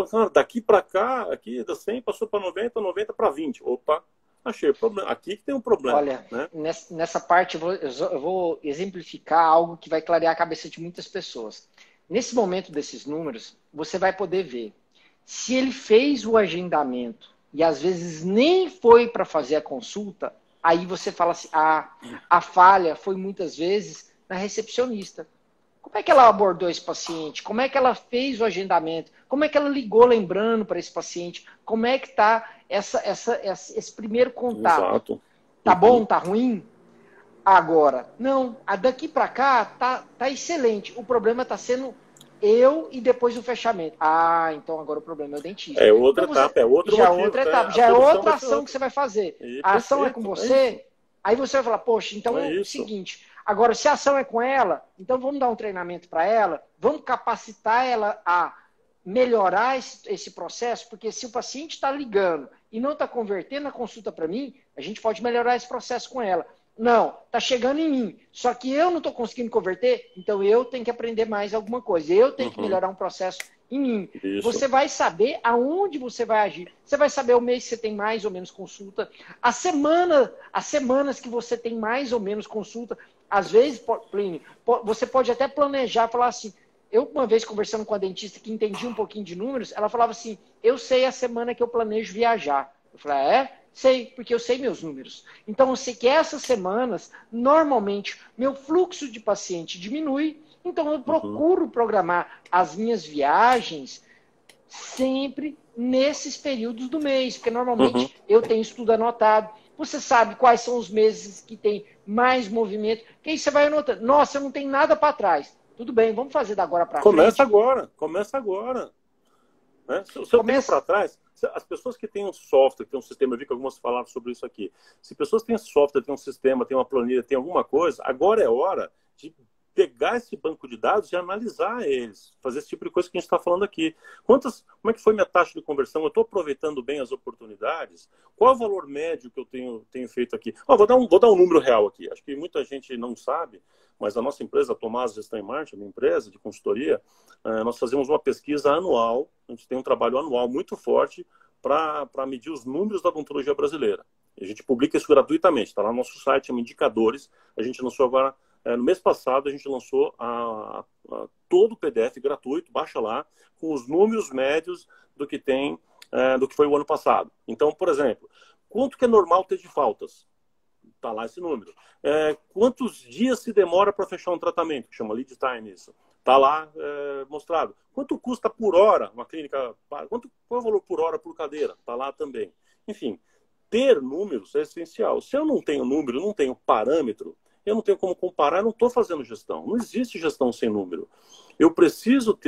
Cara, daqui para cá, aqui da 100 passou para 90, 90 para 20. Opa, achei problema. Aqui que tem um problema. Olha, né? nessa parte eu vou exemplificar algo que vai clarear a cabeça de muitas pessoas. Nesse momento desses números, você vai poder ver se ele fez o agendamento e às vezes nem foi para fazer a consulta, aí você fala assim, a falha foi muitas vezes na recepcionista. Como é que ela abordou esse paciente? Como é que ela fez o agendamento? Como é que ela ligou lembrando para esse paciente? Como é que está esse primeiro contato? Exato. Tá bom? Tá ruim? Agora, não. A daqui para cá tá excelente. O problema está sendo eu e depois o fechamento. Então agora o problema é o dentista. É outra então etapa, é outro já motivo. Outra etapa, já é outra ação que você vai fazer. A ação é com você, aí você vai falar, poxa, então é o seguinte... Agora, se a ação é com ela, então vamos dar um treinamento para ela, vamos capacitar ela a melhorar esse processo, porque se o paciente está ligando e não está convertendo a consulta para mim, a gente pode melhorar esse processo com ela. Não, está chegando em mim, só que eu não estou conseguindo converter, então eu tenho que aprender mais alguma coisa, eu tenho que melhorar um processo em mim. Isso. Você vai saber aonde você vai agir. Você vai saber o mês que você tem mais ou menos consulta, as semanas que você tem mais ou menos consulta. Às vezes, Plínio, você pode até planejar, falar assim, eu uma vez conversando com a dentista que entendia um pouquinho de números, ela falava assim, eu sei a semana que eu planejo viajar. Eu falei, sei, porque eu sei meus números. Então, eu sei que essas semanas, normalmente, meu fluxo de paciente diminui, então eu procuro programar as minhas viagens sempre nesses períodos do mês, porque normalmente eu tenho isso tudo anotado. Você sabe quais são os meses que tem mais movimento, que aí você vai anotando. Nossa, eu não tenho nada para trás. Tudo bem, vamos fazer da agora para frente. Começa agora. Né? Se eu tenho para trás, as pessoas que têm um software, que tem um sistema, eu vi que algumas falaram sobre isso aqui. Se pessoas têm software, têm um sistema, têm uma planilha, têm alguma coisa, agora é hora de pegar esse banco de dados e analisar eles, fazer esse tipo de coisa que a gente está falando aqui. Como é que foi minha taxa de conversão? Eu estou aproveitando bem as oportunidades? Qual é o valor médio que eu tenho feito aqui? Vou dar um número real aqui. Acho que muita gente não sabe, mas a nossa empresa, a Tomás Gestão em Marcha, minha empresa de consultoria, nós fazemos uma pesquisa anual, a gente tem um trabalho anual muito forte para medir os números da odontologia brasileira. A gente publica isso gratuitamente, está lá no nosso site, chama Indicadores. A gente lançou agora, no mês passado, a gente lançou todo o PDF gratuito, baixa lá, com os números médios do que foi o ano passado. Então, por exemplo, quanto que é normal ter de faltas? Está lá esse número. Quantos dias se demora para fechar um tratamento? Que chama lead time isso. Está lá mostrado. Quanto custa por hora uma clínica? Qual é o valor por hora por cadeira? Está lá também. Enfim, ter números é essencial. Se eu não tenho número, não tenho parâmetro, eu não tenho como comparar, eu não estou fazendo gestão. Não existe gestão sem número. Eu preciso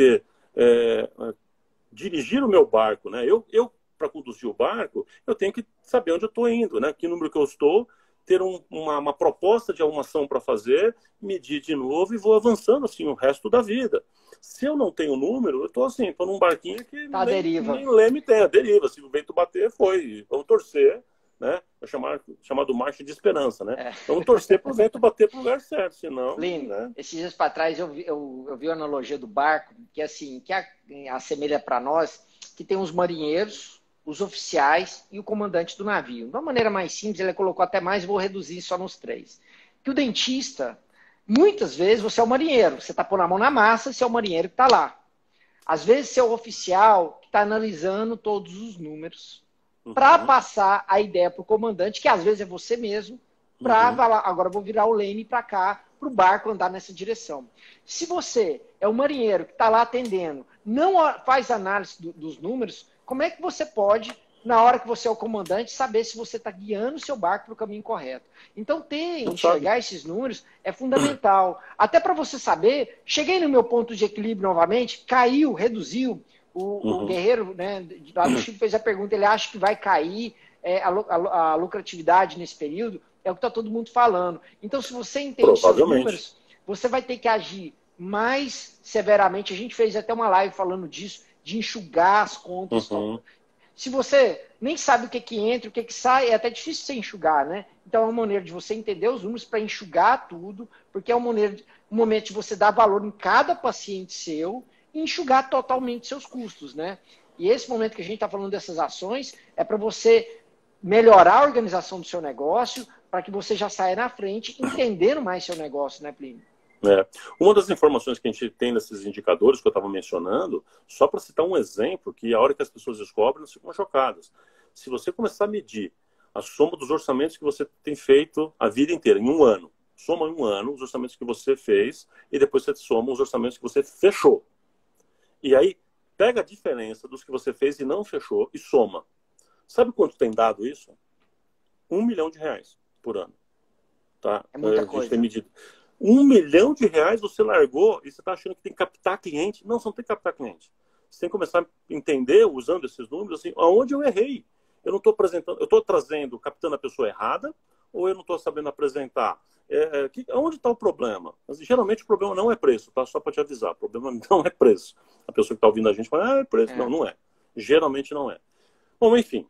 dirigir o meu barco. Né? Eu para conduzir o barco, eu tenho que saber onde eu estou indo, né? Que número que eu estou, ter uma proposta de alguma ação para fazer, medir de novo e vou avançando assim o resto da vida. Se eu não tenho número, eu estou num barquinho que nem leme tem, a deriva. Se o vento bater, foi. Vamos torcer, né? É chamado marcha de esperança, né? Vamos torcer para o vento bater para o lugar certo, senão... Plínio, né? Esses dias para trás eu vi a analogia do barco, que assim, que assemelha para nós, que tem os marinheiros, os oficiais e o comandante do navio. De uma maneira mais simples, ele colocou até mais, vou reduzir só nos 3. Que o dentista, muitas vezes, você é o marinheiro, você está pondo a mão na massa, você é o marinheiro que está lá. Às vezes, você é o oficial que está analisando todos os números para passar a ideia para o comandante, que às vezes é você mesmo, para falar, agora eu vou virar o leme para cá, para o barco andar nessa direção. Se você é o marinheiro que está lá atendendo, não faz análise dos números, como é que você pode, na hora que você é o comandante, saber se você está guiando o seu barco para o caminho correto? Então, enxergar esses números é fundamental. Até para você saber, cheguei no meu ponto de equilíbrio novamente, caiu, reduziu. O Guerreiro, né, lá do Chile, fez a pergunta, ele acha que vai cair a lucratividade nesse período, é o que está todo mundo falando. Então, se você entende seus números, você vai ter que agir mais severamente. A gente fez até uma live falando disso, de enxugar as contas. Se você nem sabe o que entra, o que sai, é até difícil você enxugar, né? Então, é uma maneira de você entender os números para enxugar tudo, porque é um momento de você dar valor em cada paciente seu, e enxugar totalmente seus custos, né? E esse momento que a gente está falando dessas ações é para você melhorar a organização do seu negócio, para que você já saia na frente entendendo mais seu negócio, né, Plínio? Uma das informações que a gente tem nesses indicadores que eu estava mencionando, só para citar um exemplo, que a hora que as pessoas descobrem, elas ficam chocadas. Se você começar a medir a soma dos orçamentos que você tem feito a vida inteira, em um ano, soma em um ano os orçamentos que você fez e depois você soma os orçamentos que você fechou. E aí, pega a diferença dos que você fez e não fechou e soma. Sabe quanto tem dado isso? R$1 milhão por ano. Tá? É muita a gente coisa. tem medido. R$1 milhão você largou e você está achando que tem que captar cliente. Não, você não tem que captar cliente. Você tem que começar a entender, usando esses números, assim, aonde eu errei. Eu não estou apresentando, eu estou trazendo, captando a pessoa errada, ou eu não estou sabendo apresentar? Onde está o problema? Mas, geralmente o problema não é preço, tá? Só para te avisar, o problema não é preço. A pessoa que está ouvindo a gente fala, é preço. Não, não é. Geralmente não é. Bom, enfim,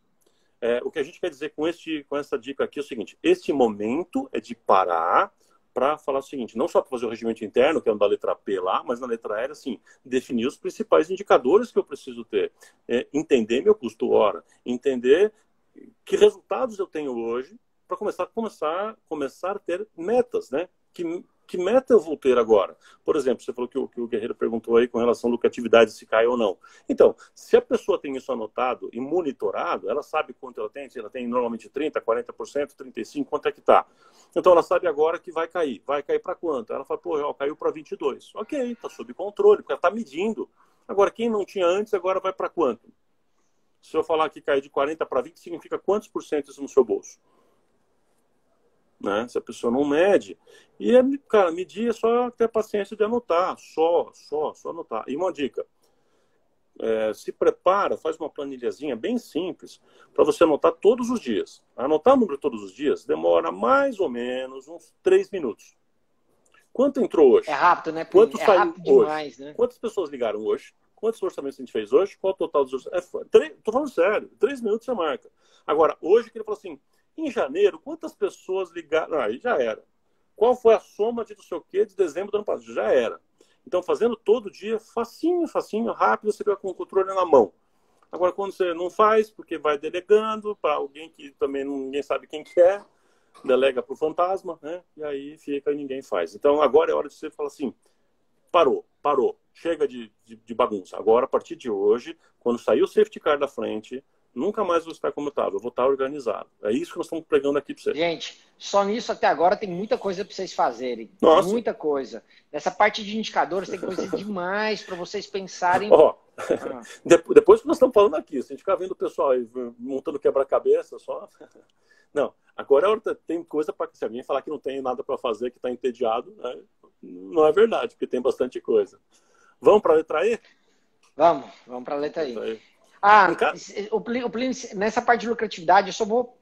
o que a gente quer dizer com essa dica aqui é o seguinte: este momento é de parar para falar o seguinte, não só para fazer o regimento interno, que é o da letra P lá, mas na letra E, assim, definir os principais indicadores que eu preciso ter. Entender meu custo hora, entender que resultados eu tenho hoje, para começar a ter metas, né? Que meta eu vou ter agora? Por exemplo, você falou que o Guerreiro perguntou aí com relação à lucratividade, se cai ou não. Então, se a pessoa tem isso anotado e monitorado, ela sabe quanto ela tem, se ela tem normalmente 30%, 40%, 35%, quanto é que está. Então, ela sabe agora que vai cair. Vai cair para quanto? Ela fala, pô, caiu para 22%. Ok, está sob controle, porque ela está medindo. Agora, quem não tinha antes, agora vai para quanto? Se eu falar que cair de 40% para 20%, significa quantos por cento isso no seu bolso? Né? Se a pessoa não mede. E, cara, medir é só ter paciência de anotar. Só anotar. E uma dica. Se prepara, faz uma planilhazinha bem simples para você anotar todos os dias. Anotar o número todos os dias demora mais ou menos uns 3 minutos. Quanto entrou hoje? É rápido, né? Quanto saiu rápido hoje? Demais, né? Quantas pessoas ligaram hoje? Quantos orçamentos a gente fez hoje? Qual o total dos orçamentos? Tô falando sério. 3 minutos você marca. Agora, hoje, que ele falou assim, em janeiro, quantas pessoas ligaram? Aí já era. Qual foi a soma de não sei o quê de dezembro do ano passado? Já era. Então, fazendo todo dia, facinho, rápido, você fica com o controle na mão. Agora, quando você não faz, porque vai delegando para alguém que também ninguém sabe quem que é, delega para o fantasma, né? E aí fica e ninguém faz. Então, agora é hora de você falar assim, parou. Chega de bagunça. Agora, a partir de hoje, quando sair o safety car da frente, nunca mais vou estar como eu estava. Eu vou estar organizado. É isso que nós estamos pregando aqui para vocês. Gente, só nisso até agora tem muita coisa para vocês fazerem. Nossa. Muita coisa. Nessa parte de indicadores tem coisa demais para vocês pensarem. Depois que nós estamos falando aqui, se a gente ficar vendo o pessoal aí montando quebra-cabeça só... Não, agora é hora, tem coisa para... Se alguém falar que não tem nada para fazer, que está entediado, né? Não é verdade, porque tem bastante coisa. Vamos para a letra E? Vamos para a letra E. O Plínio, nessa parte de lucratividade, eu só vou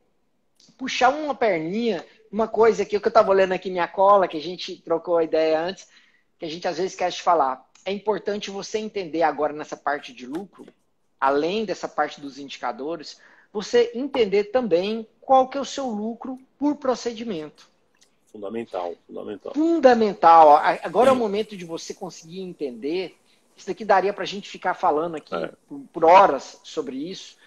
puxar uma perninha, uma coisa aqui, que eu estava olhando aqui minha cola, que a gente trocou a ideia antes, que a gente às vezes esquece de falar. É importante você entender agora nessa parte de lucro, além dessa parte dos indicadores, você entender também qual que é o seu lucro por procedimento. Fundamental. Agora é o momento de você conseguir entender. Isso daqui daria para a gente ficar falando aqui por horas sobre isso.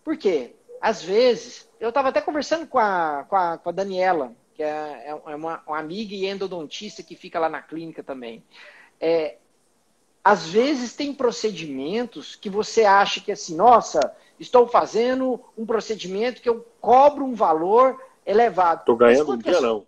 Por quê? Às vezes, eu estava até conversando com a Daniela, que é uma amiga e endodontista que fica lá na clínica também. Às vezes tem procedimentos que você acha que assim, nossa, estou fazendo um procedimento que eu cobro um valor elevado. Estou ganhando um dinheirão.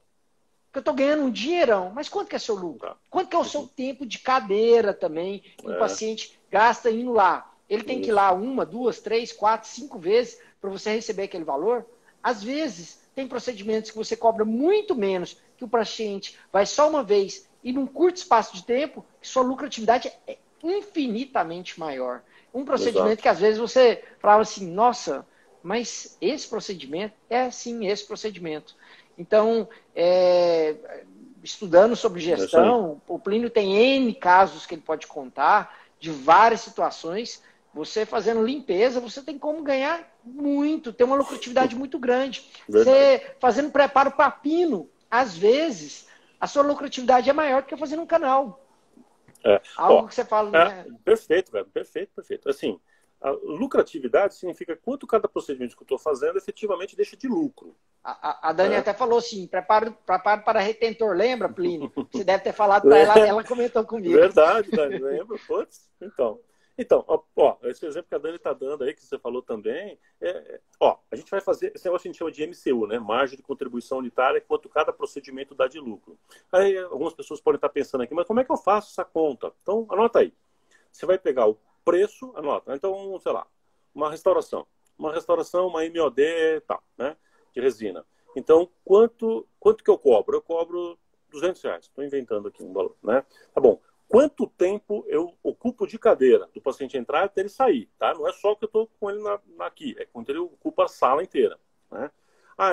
Eu estou ganhando um dinheirão, mas quanto que é seu lucro? Quanto que é o seu tempo de cadeira também que o paciente gasta indo lá? Ele tem que ir lá 1, 2, 3, 4, 5 vezes para você receber aquele valor? Às vezes, tem procedimentos que você cobra muito menos, que o paciente vai só uma vez e num curto espaço de tempo, que sua lucratividade é infinitamente maior. Um procedimento que às vezes você falava assim, nossa, mas esse procedimento é sim esse procedimento. Então, estudando sobre gestão, o Plínio tem N casos que ele pode contar, de várias situações. Você fazendo limpeza, você tem como ganhar muito, ter uma lucratividade muito grande. Você fazendo preparo para pino, às vezes, a sua lucratividade é maior do que fazendo um canal. Algo que você fala, né? Perfeito, velho, perfeito, perfeito. Assim, a lucratividade significa quanto cada procedimento que eu estou fazendo efetivamente deixa de lucro. A Dani até falou assim, preparo para retentor, lembra, Plínio? Você deve ter falado para ela comentou comigo. Verdade, Dani, lembra? Putz, então, ó, esse exemplo que a Dani está dando aí, que você falou também, a gente vai fazer, esse negócio a gente chama de MCU, né? Margem de contribuição unitária, quanto cada procedimento dá de lucro. Aí algumas pessoas podem estar pensando aqui, mas como é que eu faço essa conta? Então, anota aí. Você vai pegar o preço, anota. Então, sei lá, uma restauração, uma MOD, tá, né? De resina. Então, quanto que eu cobro? Eu cobro R$200. Estou inventando aqui um valor, né? Tá bom. Quanto tempo eu ocupo de cadeira do paciente entrar até ele sair, tá? Não é só que eu estou com ele aqui, é quanto ele ocupa a sala inteira, né?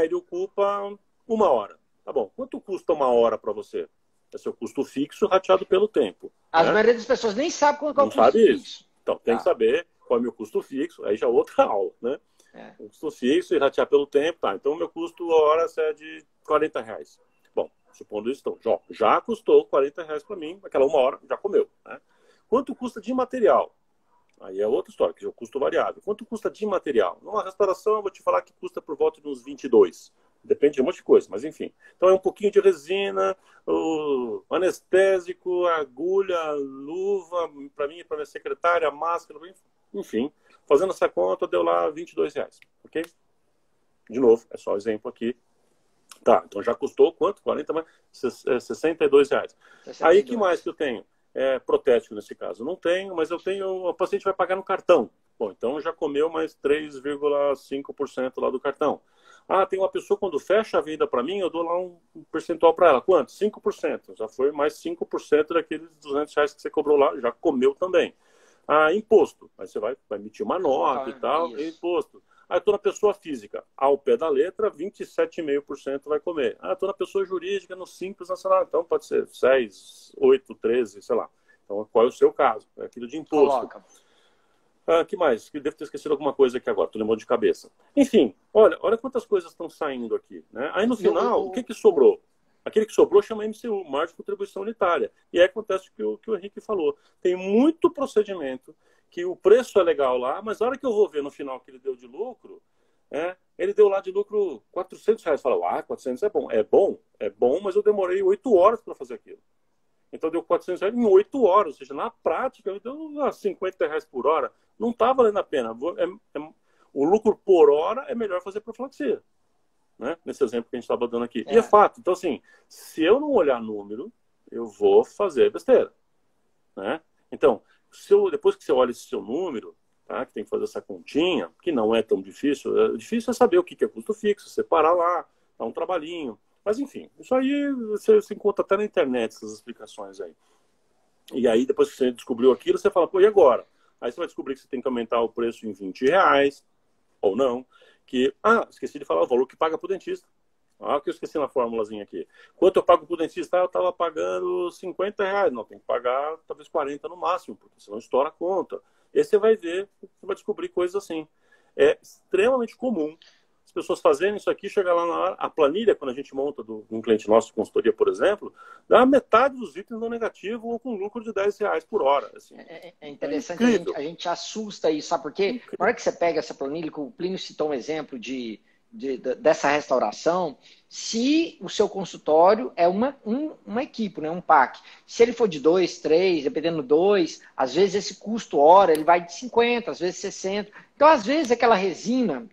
Ele ocupa 1 hora. Tá bom. Quanto custa 1 hora para você? É seu custo fixo rateado pelo tempo. A né? maioria das pessoas nem sabe qual é o custo fixo. Então, tem que saber qual é o meu custo fixo, aí já é outra aula, né? O custo fixo e ratear pelo tempo, tá? Então, o meu custo hora é de R$40. Bom, supondo isso, então, já custou R$40 para mim, aquela 1 hora já comeu, né? Quanto custa de material? Aí é outra história, que é o custo variável. Quanto custa de material? Numa restauração, eu vou te falar que custa por volta de uns 22. Depende de um monte de coisa, mas enfim. Então é um pouquinho de resina, o anestésico, a agulha, a luva, para mim, para minha secretária, a máscara, enfim. Fazendo essa conta, deu lá R$22, ok? De novo, é só exemplo aqui. Tá, então já custou quanto? 40 mais R$62. Aí, que mais que eu tenho? Protético nesse caso. Não tenho, mas eu tenho, o paciente vai pagar no cartão. Bom, então já comeu mais 3,5% lá do cartão. Tem uma pessoa, quando fecha a venda para mim, eu dou lá um percentual para ela. Quanto? 5%. Já foi mais 5% daqueles R$200 que você cobrou lá, já comeu também. Imposto. Aí você vai emitir uma nota e tal, imposto. Estou na pessoa física. Ao pé da letra, 27,5% vai comer. Estou na pessoa jurídica, no Simples Nacional. Então pode ser 6, 8, 13, sei lá. Então qual é o seu caso? É aquilo de imposto. Coloca. Que mais? Que devo ter esquecido alguma coisa aqui agora, estou lembrando de cabeça. Enfim, olha quantas coisas estão saindo aqui. Né? Aí no final, o que sobrou? Aquele que sobrou chama MCU, Margem de Contribuição Unitária. E aí acontece o que o Henrique falou. Tem muito procedimento que o preço é legal lá, mas na hora que eu vou ver no final que ele deu de lucro, ele deu lá de lucro R$400. Fala, 400 é bom. É bom, mas eu demorei 8 horas para fazer aquilo. Então deu R$400 em 8 horas, ou seja, na prática deu R$50 por hora. Não está valendo a pena. O lucro por hora é melhor fazer profilaxia, né? Nesse exemplo que a gente estava dando aqui. E é fato. Então, assim, se eu não olhar número, eu vou fazer besteira, né? Então, depois que você olha esse seu número, tá? Que tem que fazer essa continha, que não é tão difícil. O difícil é saber o que é custo fixo, separar lá, dá um trabalhinho. Mas, enfim, isso aí você encontra até na internet, essas explicações aí. E aí, depois que você descobriu aquilo, você fala, pô, e agora? Aí você vai descobrir que você tem que aumentar o preço em R$20, ou não. Esqueci de falar o valor que paga para o dentista. Que eu esqueci na formulazinha aqui. Quanto eu pago para o dentista? Eu estava pagando R$50. Não, tem que pagar talvez 40 no máximo, porque senão estoura a conta. E aí você vai ver, você vai descobrir coisas assim. É extremamente comum as pessoas fazerem isso aqui, chegar lá na hora, a planilha, quando a gente monta um cliente nosso de consultoria, por exemplo, dá metade dos itens no negativo ou com lucro de R$10 por hora. Assim. É interessante, a gente assusta isso, sabe por quê? Na hora que você pega essa planilha, que o Plínio citou um exemplo dessa restauração, se o seu consultório é uma equipe, né, um PAC, se ele for de 2, 3, dependendo 2, às vezes esse custo hora ele vai de 50, às vezes 60. Então, às vezes, aquela resina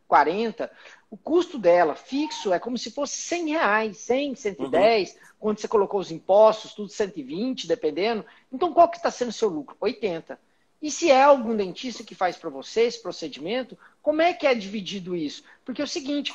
40, o custo dela fixo é como se fosse R$100, 100, 110, quando você colocou os impostos, tudo 120, dependendo. Então, qual que está sendo o seu lucro? 80. E se é algum dentista que faz para você esse procedimento, como é que é dividido isso? Porque é o seguinte,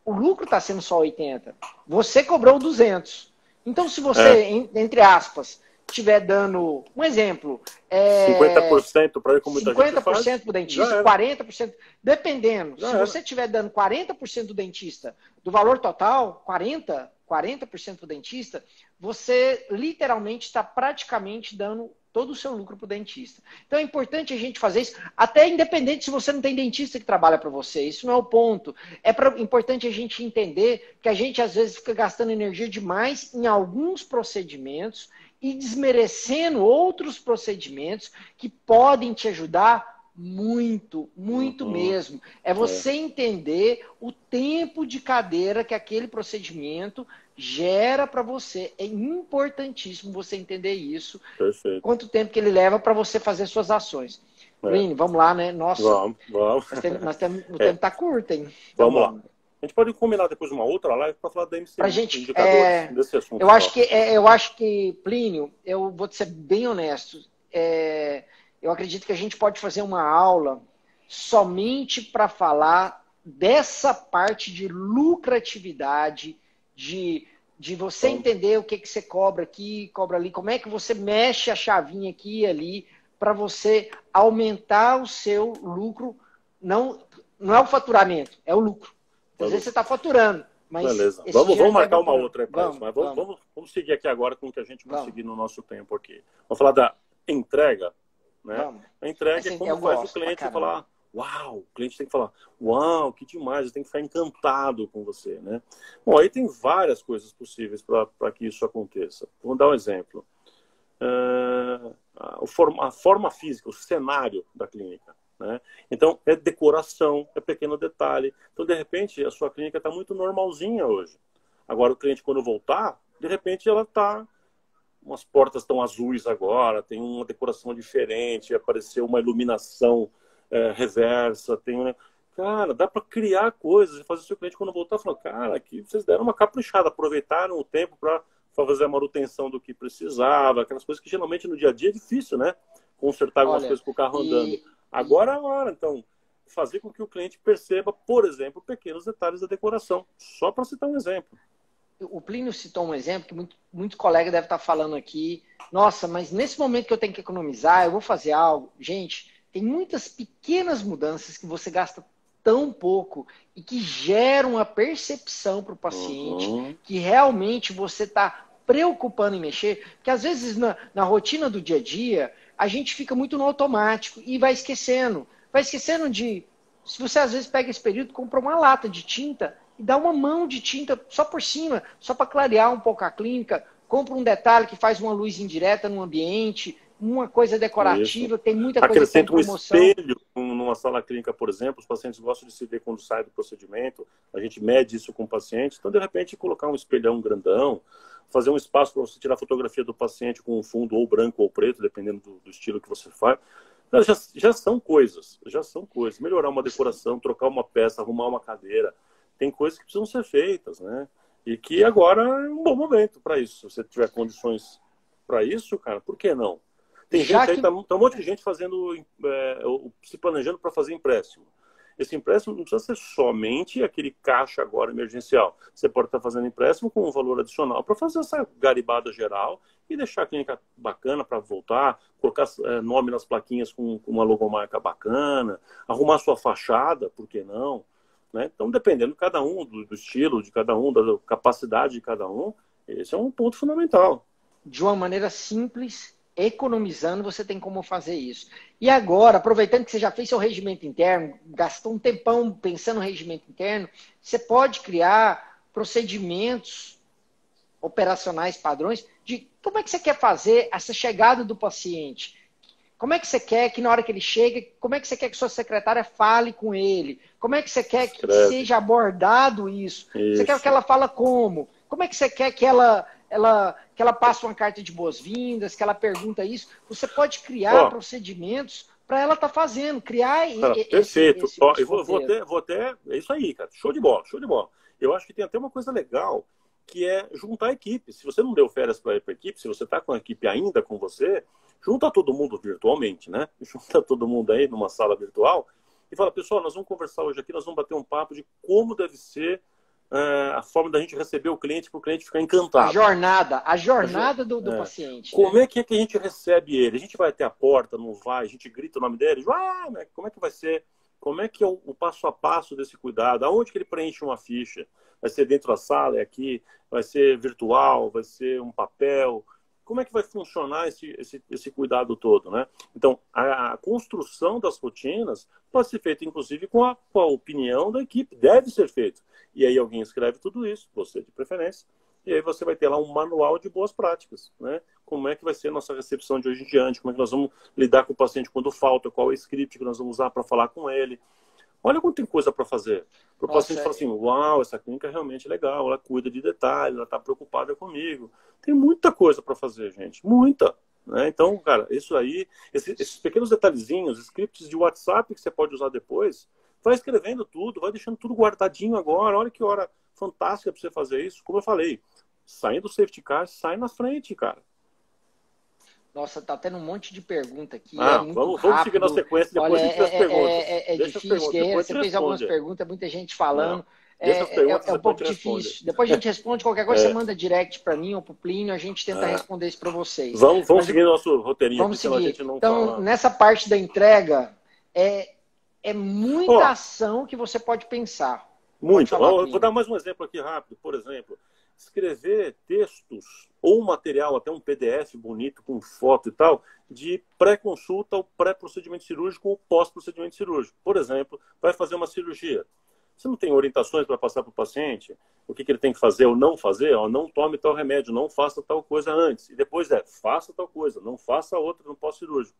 o lucro está sendo só 80. Você cobrou 200. Então, se você, entre aspas, estiver dando, um exemplo... 50% para ver como muita gente faz. 50% para o dentista, 40%, dependendo. Se você estiver dando 40% do dentista do valor total, 40% para o dentista, você literalmente está praticamente dando todo o seu lucro para o dentista. Então é importante a gente fazer isso, até independente se você não tem dentista que trabalha para você, isso não é o ponto. Importante a gente entender que a gente às vezes fica gastando energia demais em alguns procedimentos e desmerecendo outros procedimentos que podem te ajudar muito, muito mesmo. É você entender o tempo de cadeira que aquele procedimento gera para você. É importantíssimo você entender isso. Perfeito. Quanto tempo que ele leva para você fazer suas ações. Plínio, vamos lá, né? Nossa, vamos. O tempo está curto, hein? Então, vamos lá. A gente pode combinar depois uma outra live para falar da MCI, pra gente, indicadores desse assunto. Eu acho que, Plínio, eu vou te ser bem honesto, eu acredito que a gente pode fazer uma aula somente para falar dessa parte de lucratividade, de você entender o que você cobra aqui, cobra ali, como é que você mexe a chavinha aqui e ali para você aumentar o seu lucro. Não é o faturamento, é o lucro. Às vezes você está faturando. Mas beleza. Vamos marcar uma outra aí para isso. Mas vamos seguir aqui agora com o que a gente conseguir no nosso tempo aqui. Vamos falar da entrega. Né? A entrega é como faz o cliente falar, uau, o cliente tem que falar, uau, que demais, ele tem que ficar encantado com você. Né? Bom, aí tem várias coisas possíveis para que isso aconteça. Vamos dar um exemplo. A forma física, o cenário da clínica. Né? Então, é decoração, é pequeno detalhe. Então, de repente, a sua clínica está muito normalzinha hoje. Agora, o cliente, quando voltar, de repente, ela está... Umas portas estão azuis agora, tem uma decoração diferente, apareceu uma iluminação reversa. Cara, dá para criar coisas e fazer o seu cliente, quando voltar, falar, cara, aqui vocês deram uma caprichada, aproveitaram o tempo para fazer a manutenção do que precisava, aquelas coisas que geralmente no dia a dia é difícil, né? Consertar algumas coisas com o carro andando. Agora é a hora, então, fazer com que o cliente perceba, por exemplo, pequenos detalhes da decoração. Só para citar um exemplo. O Plínio citou um exemplo que muito colega deve estar falando aqui. Nossa, mas nesse momento que eu tenho que economizar, eu vou fazer algo. Gente, tem muitas pequenas mudanças que você gasta tão pouco e que geram a percepção para o paciente que realmente você está preocupando em mexer. Porque às vezes na rotina do dia a dia, a gente fica muito no automático e vai esquecendo. Vai esquecendo de... Se você às vezes pega esse período, compra uma lata de tinta e dá uma mão de tinta só por cima, só para clarear um pouco a clínica, compra um detalhe que faz uma luz indireta no ambiente, uma coisa decorativa, tem muita coisa que tem promoção. Um espelho numa sala clínica, por exemplo, os pacientes gostam de se ver quando sai do procedimento, a gente mede isso com o paciente, então de repente colocar um espelhão grandão, fazer um espaço para você tirar fotografia do paciente com um fundo ou branco ou preto, dependendo do estilo que você faz. Já são coisas. Melhorar uma decoração, trocar uma peça, arrumar uma cadeira. Tem coisas que precisam ser feitas, né? E que agora é um bom momento para isso. Se você tiver condições para isso, cara, por que não? Tem gente aí, tá um monte de gente se planejando para fazer empréstimo. Esse empréstimo não precisa ser somente aquele caixa agora emergencial. Você pode estar fazendo empréstimo com um valor adicional para fazer essa garibada geral e deixar a clínica bacana para voltar, colocar nome nas plaquinhas com uma logomarca bacana, arrumar sua fachada, por que não? Né? Então, dependendo de cada um, do estilo de cada um, da capacidade de cada um, esse é um ponto fundamental. De uma maneira simples, economizando, você tem como fazer isso. E agora, aproveitando que você já fez seu regimento interno, gastou um tempão pensando no regimento interno, você pode criar procedimentos operacionais padrões de como é que você quer fazer essa chegada do paciente. Como é que você quer que na hora que ele chega, como é que você quer que sua secretária fale com ele? Como é que você quer que seja abordado isso? Você quer que ela fala como? Como é que você quer que ela passe uma carta de boas-vindas, que ela pergunta isso? Você pode criar procedimentos para ela estar fazendo, criar perfeito. Vou até... É isso aí, cara. Show de bola. Eu acho que tem até uma coisa legal, que é juntar a equipe. Se você não deu férias para a equipe, se você está com a equipe ainda com você, junta todo mundo virtualmente, né? Junta todo mundo aí numa sala virtual e fala, pessoal, nós vamos conversar hoje aqui, nós vamos bater um papo de como deve ser a forma da gente receber o cliente para o cliente ficar encantado. A jornada do paciente. Como é que a gente recebe ele? A gente vai até a porta, não vai? A gente grita o nome dele? Como é que vai ser? Como é que é o passo a passo desse cuidado? Aonde que ele preenche uma ficha? Vai ser dentro da sala, é aqui? Vai ser virtual? Vai ser um papel? Como é que vai funcionar esse cuidado todo, né? Então, a construção das rotinas pode ser feita, inclusive, com a opinião da equipe. Deve ser feito. E aí alguém escreve tudo isso, você de preferência, E aí você vai ter lá um manual de boas práticas, né? Como é que vai ser a nossa recepção de hoje em diante, como é que nós vamos lidar com o paciente quando falta, qual é o script que nós vamos usar para falar com ele. Olha quanto tem coisa para fazer. Para o paciente falar assim, uau, essa clínica é realmente legal, ela cuida de detalhes, ela está preocupada comigo. Tem muita coisa para fazer, gente, muita. Né? Então, cara, isso aí, esses pequenos detalhezinhos, scripts de WhatsApp que você pode usar depois, vai escrevendo tudo, vai deixando tudo guardadinho agora. Olha que hora fantástica para você fazer isso. Como eu falei, saindo do safety car, sai na frente, cara. Nossa, tá tendo um monte de pergunta aqui. Vamos seguir na sequência, depois olha, a gente faz perguntas. É difícil, Guerreiro. Você fez algumas perguntas, muita gente falando. É um pouco difícil. Depois a gente responde qualquer coisa, você manda direct para mim ou para o Plínio, a gente tenta responder isso para vocês. Vamos seguir nosso roteirinho. Vamos seguir. A gente não então, nessa parte da entrega, é muita ação que você pode pensar. Muito. Vou dar mais um exemplo aqui rápido. Por exemplo, escrever textos ou material, até um PDF bonito com foto e tal, de pré-consulta ou pré-procedimento cirúrgico ou pós-procedimento cirúrgico. Por exemplo, vai fazer uma cirurgia. Você não tem orientações para passar para o paciente? O que ele tem que fazer ou não fazer? Não tome tal remédio, não faça tal coisa antes. E depois faça tal coisa, não faça outra no pós-cirúrgico.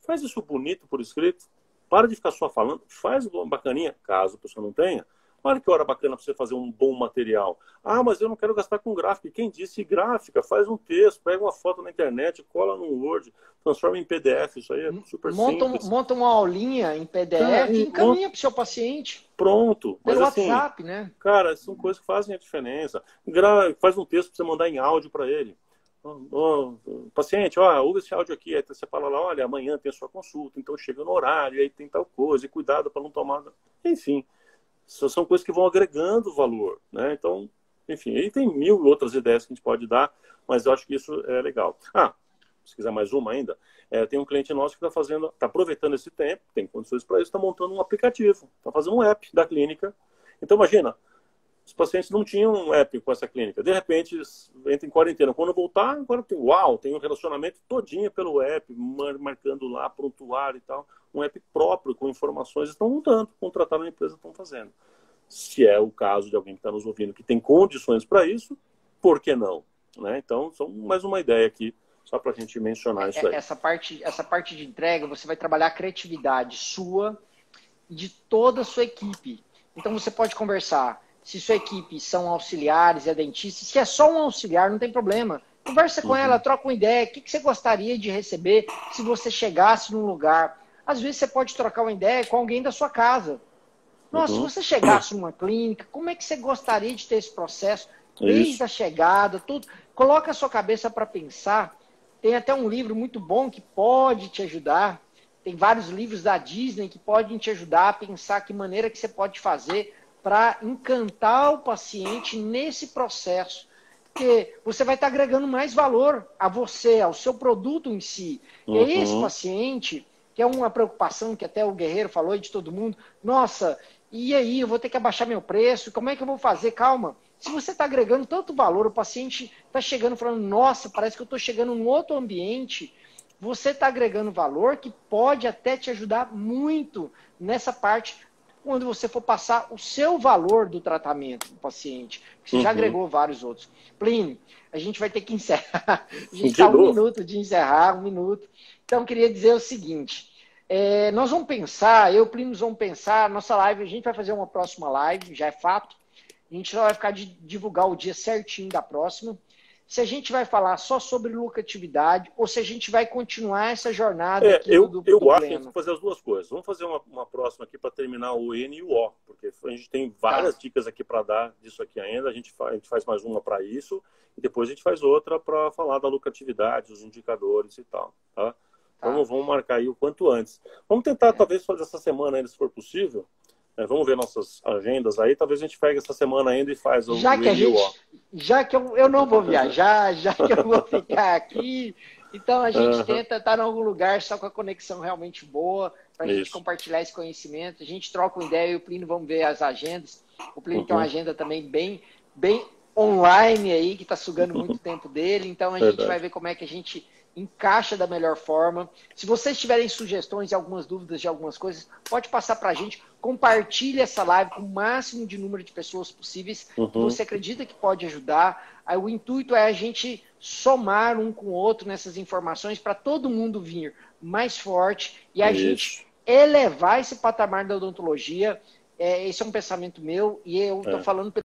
Faz isso bonito por escrito. Para de ficar só falando. Faz uma bacaninha, caso a pessoa não tenha. Olha que hora bacana para você fazer um bom material. Mas eu não quero gastar com gráfica. E quem disse gráfica? Faz um texto, pega uma foto na internet, cola no Word, transforma em PDF. Isso aí é super simples. Monta uma aulinha em PDF e encaminha para o seu paciente. Pronto. Pelo WhatsApp, né? Cara, são coisas que fazem a diferença. Faz um texto para você mandar em áudio para ele. Paciente, ouve esse áudio aqui. Aí você fala lá, olha, amanhã tem a sua consulta, então chega no horário, aí tem tal coisa, e cuidado para não tomar... Enfim. São coisas que vão agregando valor, né? Então, enfim, aí tem 1000 outras ideias que a gente pode dar, mas eu acho que isso é legal. Se quiser mais uma ainda, tem um cliente nosso que está aproveitando esse tempo, tem condições para isso, está montando um aplicativo, está fazendo um app da clínica. Então, imagina, os pacientes não tinham um app com essa clínica, de repente entra em quarentena. Quando voltar, agora tem um relacionamento todinho pelo app, marcando lá, prontuário e tal. Um app próprio, com informações, estão montando, contrataram a empresa, estão fazendo. Se é o caso de alguém que está nos ouvindo que tem condições para isso, por que não? Né? Então, só mais uma ideia aqui, só para a gente mencionar isso aí. Essa parte de entrega, você vai trabalhar a criatividade sua e de toda a sua equipe. Então, você pode conversar. Se sua equipe são auxiliares, é dentista, se é só um auxiliar, não tem problema. Conversa com ela, troca uma ideia. O que você gostaria de receber se você chegasse num lugar? Às vezes você pode trocar uma ideia com alguém da sua casa. Nossa, se você chegasse numa clínica, como é que você gostaria de ter esse processo? Desde a chegada, tudo. Coloca a sua cabeça para pensar. Tem até um livro muito bom que pode te ajudar. Tem vários livros da Disney que podem te ajudar a pensar que maneira que você pode fazer para encantar o paciente nesse processo. Porque você vai estar agregando mais valor a você, ao seu produto em si. E aí esse paciente... que é uma preocupação que até o Guerreiro falou e de todo mundo. Nossa, e aí, eu vou ter que abaixar meu preço, como é que eu vou fazer? Calma, se você está agregando tanto valor, o paciente está chegando falando, nossa, parece que eu estou chegando num outro ambiente, você está agregando valor que pode até te ajudar muito nessa parte, quando você for passar o seu valor do tratamento do paciente, que você já agregou vários outros. Plínio, a gente vai ter que encerrar. A gente está 1 minuto de encerrar, 1 minuto. Então, eu queria dizer o seguinte, nós vamos pensar, eu e o Plínio vamos pensar, nossa live, a gente vai fazer uma próxima live, já é fato, a gente só vai ficar de divulgar o dia certinho da próxima, se a gente vai falar só sobre lucratividade ou se a gente vai continuar essa jornada aqui eu acho que a gente tem que fazer as duas coisas. Vamos fazer uma próxima aqui para terminar o N e o O, porque a gente tem várias dicas aqui para dar disso aqui ainda, a gente faz mais uma para isso e depois a gente faz outra para falar da lucratividade, os indicadores e tal, tá? Então vamos marcar aí o quanto antes. Vamos tentar talvez fazer essa semana ainda, se for possível. Vamos ver nossas agendas aí. Talvez a gente pegue essa semana ainda e faz o Já que eu não vou viajar, já que eu vou ficar aqui, então a gente tenta estar em algum lugar só com a conexão realmente boa, para a gente compartilhar esse conhecimento. A gente troca uma ideia e o Plínio, vamos ver as agendas. O Plínio tem uma agenda também bem online aí, que está sugando muito tempo dele. Então a gente vai ver como é que a gente encaixa da melhor forma. Se vocês tiverem sugestões e algumas dúvidas de algumas coisas, pode passar para a gente. Compartilhe essa live com o máximo de número de pessoas possíveis que você acredita que pode ajudar. Aí, o intuito é a gente somar um com o outro nessas informações para todo mundo vir mais forte e a gente elevar esse patamar da odontologia. Esse é um pensamento meu e eu estou falando